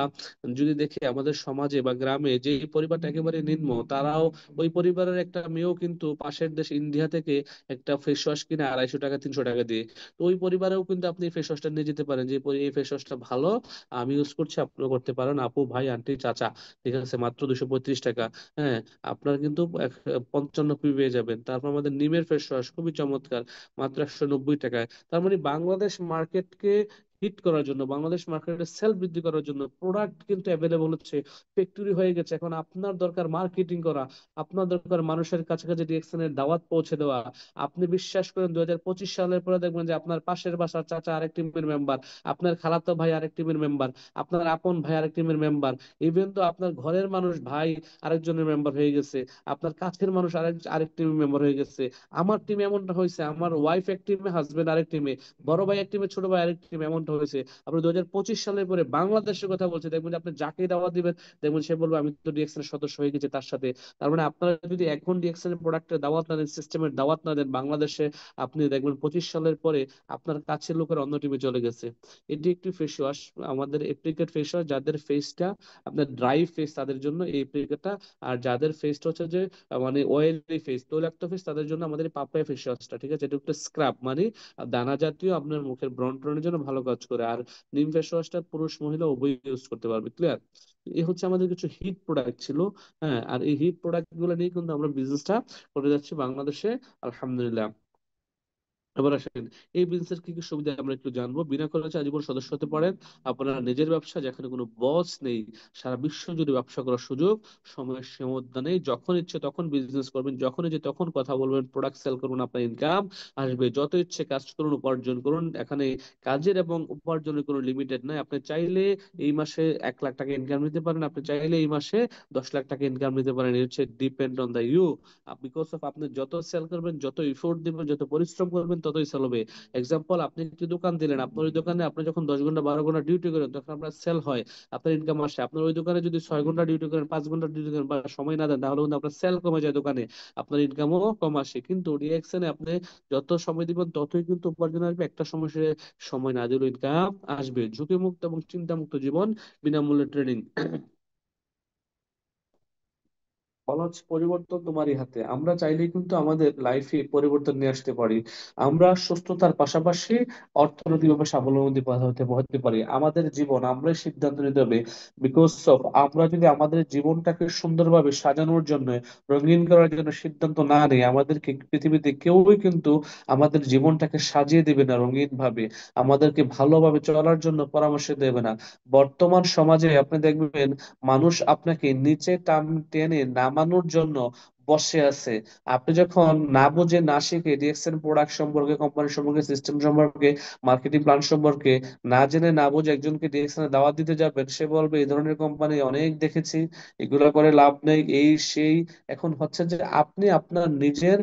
যদি দেখি আমাদের সমাজে বা গ্রামে যে পরিবারটা একেবারে নিম্ন, তারাও ওই পরিবারের একটা মেয়েও কিন্তু পাশের দেশ ইন্ডিয়া থেকে একটা ফেস ওয়াশ কিনে 250 টাকা 300 টাকা দিয়ে। তো ওই পরিবারেও কিন্তু আপনি ফেস ওয়াশটা নিয়ে যেতে পারেন, যে এই ফেস ওয়াশটা ভালো, আমি ইউজ করছি, আপনিও করতে পারেন, আপু, ভাই, আন্টি, চাচা। ঠিক আছে, মাত্র 235 টাকা। হ্যাঁ, আপনার কিন্তু 55 পেয়ে যাবেন। তারপর আমাদের নিমের ফেস ওয়াশ খুবই চমৎকার, মাত্র 190 টাকায়। তার মানে বাংলাদেশ মার্কেটকে হিট করার জন্য, বাংলাদেশ মার্কেটে সেল বৃদ্ধি করার জন্য প্রোডাক্ট কিন্তু অ্যাভেলেবল হচ্ছে, ফ্যাক্টরি হয়ে গেছে। এখন আপনার দরকার মার্কেটিং করা, আপনার দরকার মানুষের কাছাকাছি রিয়েকশনের দাওয়াত পৌঁছে দেওয়া। আপনি বিশ্বাস করেন 2025 সালের পরে দেখবেন যে আপনার পাশের বাসার চাচা আরেক টিমের মেম্বার, আপনার খালাতো ভাই আরেক টিমের মেম্বার, আপনার আপন ভাই আরেক টিমের মেম্বার, ইভেন তো আপনার ঘরের মানুষ ভাই আরেকজনের মেম্বার হয়ে গেছে, আপনার কাছের মানুষ আরেক টিমের মেম্বার হয়ে গেছে। আমার টিম এমনটা হয়েছে, আমার ওয়াইফ এক টিমে, হাজবেন্ড আরেক টিমে, বড় ভাই এক টিমে, ছোট ভাই আরেক টিমে, এমনটা হয়েছে। আপনি 2025 সালের পরে বাংলাদেশের কথা বলছে, দেখবেন যে আপনি যাকে দাওয়াত দিবেন, দেখবেন সে বলবে আমি তো ডিএক্সএল এর সদস্য হয়ে গেছি তার সাথে। তার মানে আপনারা যদি এখন ডিএক্সএল এর প্রোডাক্টের দাওয়াত না দেন, সিস্টেমের দাওয়াত না দেন বাংলাদেশে, আপনি দেখবেন 25 সালের পরে আপনার কাছের লোকের অন্য টিমে চলে গেছে। এটি একটি ফেস ওয়াশ, আমাদের এপ্রিকেট ফেস ওয়াশ, যাদের ফেসটা আপনার ড্রাই ফেস তাদের জন্য এই এপ্রিকেটটা। আর যাদের ফেসটা হচ্ছে যে মানে অয়েলি ফেস, তৈলাক্ত ফেস, তাদের জন্য আমাদের পাপায়া ফেস ওয়াশটা। ঠিক আছে, এটা একটা স্ক্রাব, মানে দানা জাতীয়, আপনার মুখের ব্রণ ট্রনের জন্য ভালো কাজ করে। আর নিম ফেস ওয়াশটা পুরুষ মহিলা উভয় ইউজ করতে পারবে। ক্লিয়ার? এই হচ্ছে আমাদের কিছু হিট প্রোডাক্ট ছিল। হ্যাঁ, আর এই হিট প্রোডাক্ট গুলো নিয়ে কিন্তু আমরা বিজনেসটা করে যাচ্ছি বাংলাদেশে, আলহামদুলিল্লাহ। এবার আসেন, এই বিজনেসের কি কি সুবিধা আমরা একটু জানবো। বিনা খরচে আজীবন সদস্য হতে পারেন। আপনার নিজের ব্যবসা, যেখানে কোনো বস নেই, সারা বিশ্ব জুড়ে ব্যবসা করার সুযোগ, সময়ের সীমাবদ্ধতা নেই, যখন ইচ্ছে তখন বিজনেস করবেন, যখন ইচ্ছে তখন কথা বলবেন, প্রোডাক্ট সেল করুন, আপনার ইনকাম আসবে, যত ইচ্ছে কাজ করুন, উপার্জন করুন। এখানে কাজের এবং উপার্জনের কোনো লিমিটেড নাই। আপনি চাইলে এই মাসে 1 লাখ টাকা ইনকাম নিতে পারেন, আপনি চাইলে এই মাসে 10 লাখ টাকা ইনকাম নিতে পারেন। এটা হচ্ছে depend on the you. Because of আপনি যত সেল করবেন, যত ইফোর্ট দিবেন, যত পরিশ্রম করবেন, ততই সেল হবে। এক্সাম্পল, আপনি একটি দোকান দিলেন, আপনার ওই দোকানে আপনি যখন 10 ঘন্টা 12 ঘন্টা ডিউটি করেন, তখন আপনার সেল হয়, আপনার ইনকাম আসে। আপনার ওই দোকানে যদি 6 ঘন্টা ডিউটি করেন, 5 ঘন্টা ডিউটি করেন বা সময় না দেন, তাহলে কিন্তু আপনার সেল কমে যায় দোকানে, আপনার ইনকামও কম আসে। কিন্তু ডিএক্সএনে আপনি যত সময় দিবেন, ততই কিন্তু উপার্জন আসবে। একটা সমস্যা, সময় না দিলেও ইনকাম আসবে। ঝুঁকিমুক্ত এবং চিন্তামুক্ত জীবন, বিনামূল্যে ট্রেনিং। বলা হচ্ছে পরিবর্তন তোমারই হাতে। আমরা চাইলেই কিন্তু আমাদের লাইফে পরিবর্তন নিয়ে আসতে পারি। আমরা সুস্থতার পাশাপাশি অর্থনৈতিকভাবে স্বাবলম্বী হতে হতে পারি। আমাদের জীবন আমরাই সিদ্ধান্ত নিতে হবে। বিকজ অফ আমরা যদি আমাদের জীবনটাকে সুন্দরভাবে সাজানোর জন্য, রঙিন করার জন্য সিদ্ধান্ত না নিই, আমাদেরকে পৃথিবীতে কেউই কিন্তু আমাদের জীবনটাকে সাজিয়ে দেবে না রঙিন ভাবে, আমাদেরকে ভালোভাবে চলার জন্য পরামর্শ দেবে না। বর্তমান সমাজে আপনি দেখবেন, মানুষ আপনাকে নিচে টেনে নামানোর জন্য বসে আছে। আপনি যখন না বুঝে না শিখে ডিএক্সএন প্রোডাক্ট সম্পর্কে, কোম্পানি সম্পর্কে, সিস্টেম সম্পর্কে, মার্কেটিং প্ল্যান সম্পর্কে না জেনে না বুঝে একজনকে ডিএক্সএন এ দাওয়াত দিতে যাবেন, সে বলবে এই ধরনের কোম্পানি অনেক দেখেছি, এগুলো করে লাভ নেই, এই সেই। এখন হচ্ছে যে আপনি আপনার নিজের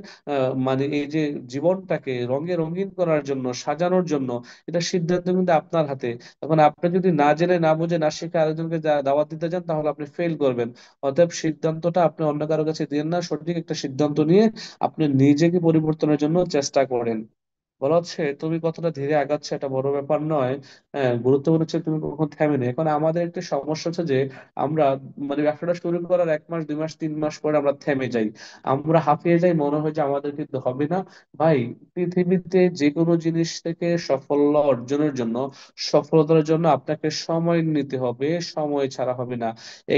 মানে এই যে জীবনটাকে রঙে রঙিন করার জন্য, সাজানোর জন্য, এটা সিদ্ধান্ত কিন্তু আপনার হাতে। এখন আপনি যদি না জেনে না বুঝে না শিখে আরেকজনকে দাওয়াত দিতে যান, তাহলে আপনি ফেল করবেন। অতএব সিদ্ধান্তটা আপনি অন্য কারো কাছে দিন না, সঠিক একটা সিদ্ধান্ত নিয়ে আপনি নিজেকে পরিবর্তনের জন্য চেষ্টা করেন। বলা হচ্ছে তুমি কতটা ধীরে আগাচ্ছ এটা বড় ব্যাপার নয়, হ্যাঁ, গুরুত্বপূর্ণ হচ্ছে তুমি কখন থেমে নেই। এখন আমাদের একটা সমস্যা হচ্ছে যে আমরা মানে ব্যবসাটা শুরু করার 1 মাস 2 মাস 3 মাস পরে আমরা থেমে যাই, আমরা হাঁপিয়ে যাই, মনে হয় যে আমাদের কিন্তু হবে না। ভাই, পৃথিবীতে যে কোনো জিনিস থেকে সাফল্য অর্জনের জন্য, সফলতার জন্য আপনাকে সময় নিতে হবে, সময় ছাড়া হবে না।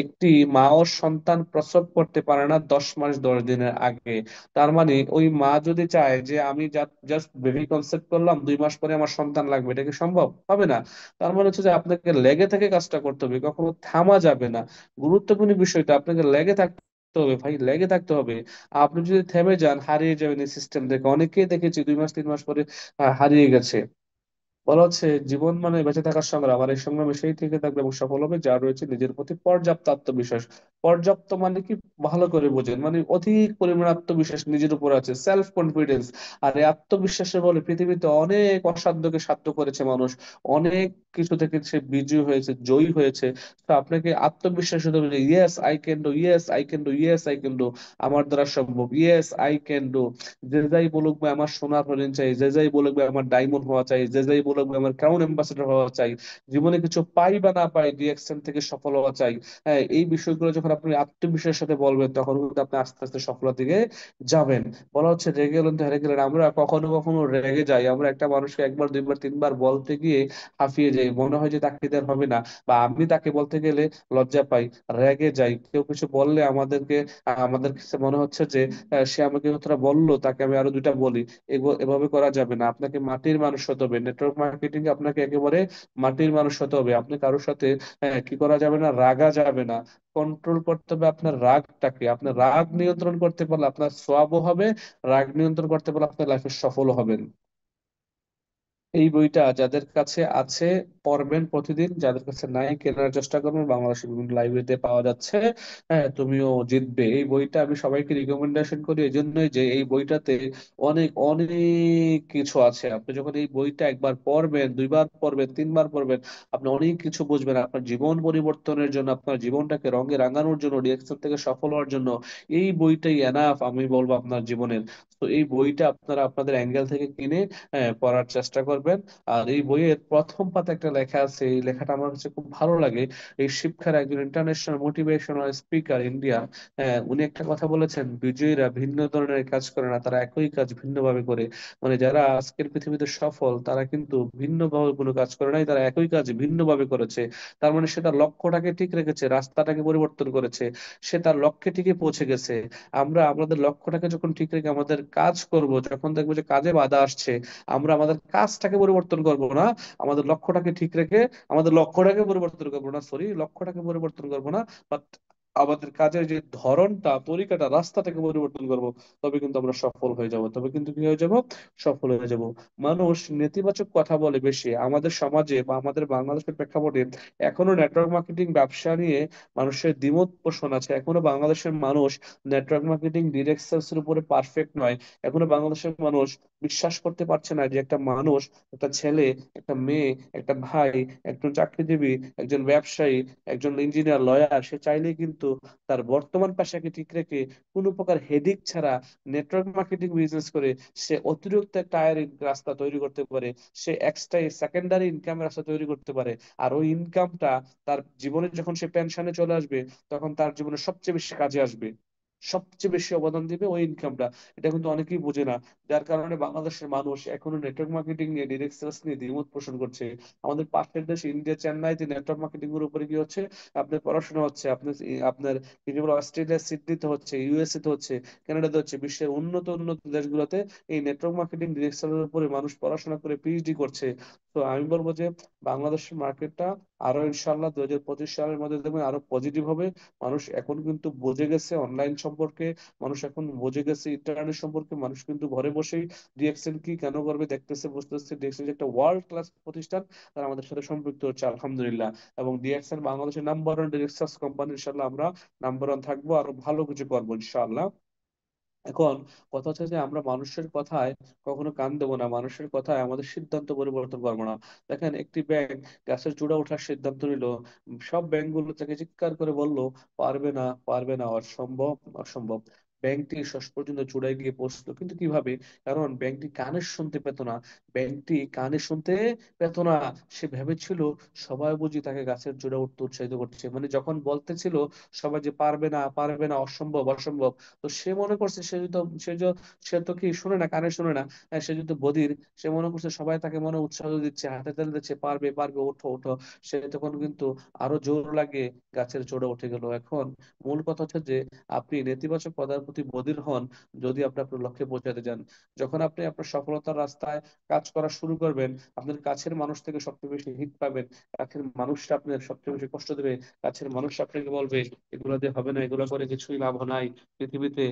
একটি মা ও সন্তান প্রসব করতে পারে না 10 মাস 10 দিনের আগে। তার মানে ওই মা যদি চায় যে আমি জাস্ট বেবি কনসেপ্ট করলাম, 2 মাস পরে আমার সন্তান লাগবে, এটা কি সম্ভব? হবে না। তার মানে হচ্ছে যে আপনাকে লেগে থেকে কাজটা করতে হবে, কখনো থামা যাবে না। গুরুত্বপূর্ণ বিষয়টা, আপনাকে লেগে থাকতে হবে ভাই, লেগে থাকতে হবে। আপনি যদি থেমে যান, হারিয়ে যাবেন এই সিস্টেম থেকে। অনেকেই দেখেছি 2 মাস 3 মাস পরে হারিয়ে গেছে। বলা হচ্ছে জীবন মানে বেঁচে থাকার সংগ্রাম, আর এই সংগ্রামে সেই থেকে থাকবে এবং সফল হবে যার রয়েছে নিজের প্রতি পর্যাপ্ত আত্মবিশ্বাস। পর্যাপ্ত মানে কি, ভালো করে বোঝেন, মানে অধিক পরিমাণ আত্মবিশ্বাস নিজের উপর আছে, সেলফ কনফিডেন্স। আর এই আত্মবিশ্বাসের বলে পৃথিবীতে অনেক অসাধ্যকে সাধ্য করেছে মানুষ, অনেক কিছু থেকে সে বিজয়ী হয়েছে, জয়ী হয়েছে। তো আপনাকে আত্মবিশ্বাস হতে হবে, yes I can do, yes I can do, yes I can do, আমার দ্বারা সম্ভব, ইয়েস আই ক্যান ডু। যে যাই বলুক ভাই আমার সোনার হরিণ চাই, যে যাই বলুক ভাই আমার ডায়মন্ড হওয়া চাই, যে যাই বলুক ভাই আমার ক্রাউন অ্যাম্বাসেডর হওয়া চাই, জীবনে কিছু পাই বা না পাই ডিএক্সএন থেকে সফল হওয়া চাই। হ্যাঁ, এই বিষয়গুলো যখন আপনি আত্মবিশ্বাসের সাথে বলবেন, তখন কিন্তু আপনি আস্তে আস্তে সফলতার দিকে যাবেন। বলা হচ্ছে রেগে গেলেন তো হেরে গেলেন। আমরা কখনো কখনো রেগে যাই, আমরা একটা মানুষকে একবার দুইবার তিনবার বলতে গিয়ে হাঁপিয়ে যাই, মনে হয় যে তাকে দেওয়ার হবে না, বা আমি তাকে বলতে গেলে লজ্জা পাই, রেগে যাই। কেউ কিছু বললে আমাদেরকে আমাদের কাছে মনে হচ্ছে যে সে আমাকে কথাটা বললো, তাকে আমি আরো দুইটা বলি। এভাবে করা যাবে না। আপনাকে মাটির মানুষ হতে হবে। নেটওয়ার্ক মার্কেটিং এ আপনাকে একেবারে মাটির মানুষ হতে হবে। আপনি কারোর সাথে কি করা যাবে না, রাগা যাবে না। কন্ট্রোল করতে হবে আপনার রাগটাকে। আপনার রাগ নিয়ন্ত্রণ করতে পারলে আপনার সোয়াবও হবে, রাগ নিয়ন্ত্রণ করতে পারলে আপনার লাইফে সফল হবেন। এই বইটা যাদের কাছে আছে পড়বেন প্রতিদিন, যাদের কাছে নাই কেনার চেষ্টা করবেন, বাংলাদেশের বিভিন্ন লাইব্রেরিতে পাওয়া যাচ্ছে। হ্যাঁ, তুমিও জিতবে। এই বইটা আমি সবাইকে রিকমেন্ডেশন করি এই জন্যই যে এই বইটাতে অনেক অনেক কিছু আছে। আপনি যখন এই বইটা একবার পড়বেন, দুইবার পড়বেন, তিনবার পড়বেন, আপনি অনেক কিছু বুঝবেন আপনার জীবন পরিবর্তনের জন্য, আপনার জীবনটাকে রঙে রাঙানোর জন্য, ডিএক্সএল থেকে সফল হওয়ার জন্য। এই বইটাই এনাফ আমি বলবো আপনার জীবনের। তো এই বইটা আপনারা আপনাদের অ্যাঙ্গেল থেকে কিনে পড়ার চেষ্টা করবেন। করবেন। আর এই বইয়ের প্রথম পাতা একটা লেখা আছে, এই লেখাটা আমার কাছে খুব ভালো লাগে। এই শিক্ষার একজন ইন্টারন্যাশনাল মোটিভেশনাল স্পিকার ইন্ডিয়া, উনি একটা কথা বলেছেন, বিজয়ীরা ভিন্ন ধরনের কাজ করে না, তারা একই কাজ ভিন্নভাবে করে। মানে যারা আজকের পৃথিবীতে সফল তারা কিন্তু ভিন্নভাবে কোনো কাজ করে নাই, তারা একই কাজ ভিন্নভাবে করেছে। তার মানে সে তার লক্ষ্যটাকে ঠিক রেখেছে, রাস্তাটাকে পরিবর্তন করেছে, সে তার লক্ষ্যে ঠিকই পৌঁছে গেছে। আমরা আমাদের লক্ষ্যটাকে যখন ঠিক রেখে আমাদের কাজ করব, যখন দেখবো যে কাজে বাধা আসছে, আমরা আমাদের কাজটাকে পরিবর্তন করব না, আমাদের লক্ষ্যটাকে ঠিক রেখে, আমাদের লক্ষ্যটাকে পরিবর্তন করবো না, সরি, লক্ষ্যটাকে পরিবর্তন করবো না, বাট আমাদের কাজের যে ধরনটা, তরিকাটা, রাস্তাটাকে পরিবর্তন করব, তবে কিন্তু আমরা সফল হয়ে যাব, তবে কিন্তু কি হয়ে যাব, সফল হয়ে যাব। মানুষ নেতিবাচক কথা বলে বেশি আমাদের সমাজে বা আমাদের বাংলাদেশের প্রেক্ষাপটে। এখনো নেটওয়ার্ক মার্কেটিং ব্যবসা নিয়ে মানুষের দ্বিমত পোষণ আছে, এখনো বাংলাদেশের মানুষ নেটওয়ার্ক মার্কেটিং ডিরেক্ট সেলস এর উপরে পারফেক্ট নয়। এখনো বাংলাদেশের মানুষ বিশ্বাস করতে পারছে না যে একটা মানুষ, একটা ছেলে, একটা মেয়ে, একটা ভাই, একজন চাকরিজীবী, একজন ব্যবসায়ী, একজন ইঞ্জিনিয়ার, লয়ার, সে চাইলেই কিন্তু তার বর্তমান পেশাকে ঠিক রেখে কোনো প্রকার হেডিক ছাড়া নেটওয়ার্ক মার্কেটিং বিজনেস করে সে অতিরিক্ত একটা আয়ের রাস্তা তৈরি করতে পারে, সে এক্সট্রা সেকেন্ডারি ইনকামের রাস্তা তৈরি করতে পারে। আর ওই ইনকামটা তার জীবনে যখন সে পেনশনে চলে আসবে, তখন তার জীবনে সবচেয়ে বেশি কাজে আসবে, সবচেয়ে বেশি অবদান দিবে ওই ইনকামটা। এটা কিন্তু অনেকেই বোঝে না, যার কারণে বাংলাদেশের মানুষ এখনো নেটওয়ার্ক মার্কেটিং নিয়ে, ডিরেক্ট সেলস নিয়ে দ্বিমত পোষণ করছে। আমাদের পাশের দেশ ইন্ডিয়া, চেন্নাইতে নেটওয়ার্ক মার্কেটিং এর উপরে কি হচ্ছে, আপনার পড়াশোনা হচ্ছে, আপনার আপনার কি বলে, অস্ট্রেলিয়া সিডনিতে হচ্ছে, ইউএসএ তে হচ্ছে, কানাডাতে হচ্ছে, বিশ্বের উন্নত উন্নত দেশগুলোতে এই নেটওয়ার্ক মার্কেটিং ডিরেক্ট সেলের উপরে মানুষ পড়াশোনা করে পিএইচডি করছে। তো আমি বলবো যে বাংলাদেশের মার্কেটটা আরো ইনশাল্লাহ 2025 সালের মধ্যে দেখবেন আরো পজিটিভ হবে। মানুষ এখন কিন্তু বুঝে গেছে অনলাইন সম্পর্কে, মানুষ এখন বুঝে গেছে ইন্টারনেট সম্পর্কে, মানুষ কিন্তু ঘরে বসেই ডিএক্সএন কি কেন করবে দেখতেছে, বুঝতেছে ডিএক্সএন যে একটা ওয়ার্ল্ড ক্লাস প্রতিষ্ঠান, তারা আমাদের সাথে সম্পৃক্ত হচ্ছে আলহামদুলিল্লাহ। এবং ডিএক্সএন বাংলাদেশের number one direct search company, ইনশাল্লাহ আমরা নাম্বার ওয়ান থাকবো, আরো ভালো কিছু করবো ইনশাআল্লাহ। এখন কথা হচ্ছে যে আমরা মানুষের কথায় কখনো কান দেবো না, মানুষের কথায় আমাদের সিদ্ধান্ত পরিবর্তন করবো না। দেখেন একটি ব্যাংক গাছের চূড়া ওঠার সিদ্ধান্ত নিল, সব ব্যাংকগুলো তাকে চিৎকার করে বলল পারবে না, পারবে না, অসম্ভব, অসম্ভব। ব্যাংকটি শেষ পর্যন্ত চূড়ায় গিয়ে পৌঁছলো, কিন্তু কিভাবে? কারণ ব্যাংকটি কানে শুনতে পেত না, ব্যাংকটি কানে শুনতে পেত না। সে ভেবেছিল সবাই বুঝি তাকে গাছের চূড়া উঠতে উৎসাহিত করছে, মানে যখন বলতেছিল সবাই যে পারবে না, পারবে না, অসম্ভব, অসম্ভব, তো সে মনে করছে সে তো কি শুনে না, কানে শুনে না, সে যদি বধির, সে মনে করছে সবাই তাকে মনে উৎসাহ দিচ্ছে, হাতে তালি দিচ্ছে, পারবে, পারবে, ওঠো, ওঠো। সে তখন কিন্তু আরো জোর লাগে গাছের চূড়ে উঠে গেল। এখন মূল কথা হচ্ছে যে আপনি নেতিবাচক কথার প্রতি বধির হন যদি আপনি আপনার লক্ষ্যে পৌঁছাতে চান। যখন আপনি আপনার সফলতার রাস্তায় কাজ করা শুরু করবেন, আপনার কাছের মানুষ থেকে সবচেয়ে বেশি হিট পাবেন, কাছের মানুষটা আপনার সবচেয়ে বেশি কষ্ট দেবে, কাছের মানুষ আপনাকে বলবে এগুলো দিয়ে হবে না, এগুলো করে কিছুই লাভ নাই পৃথিবীতে,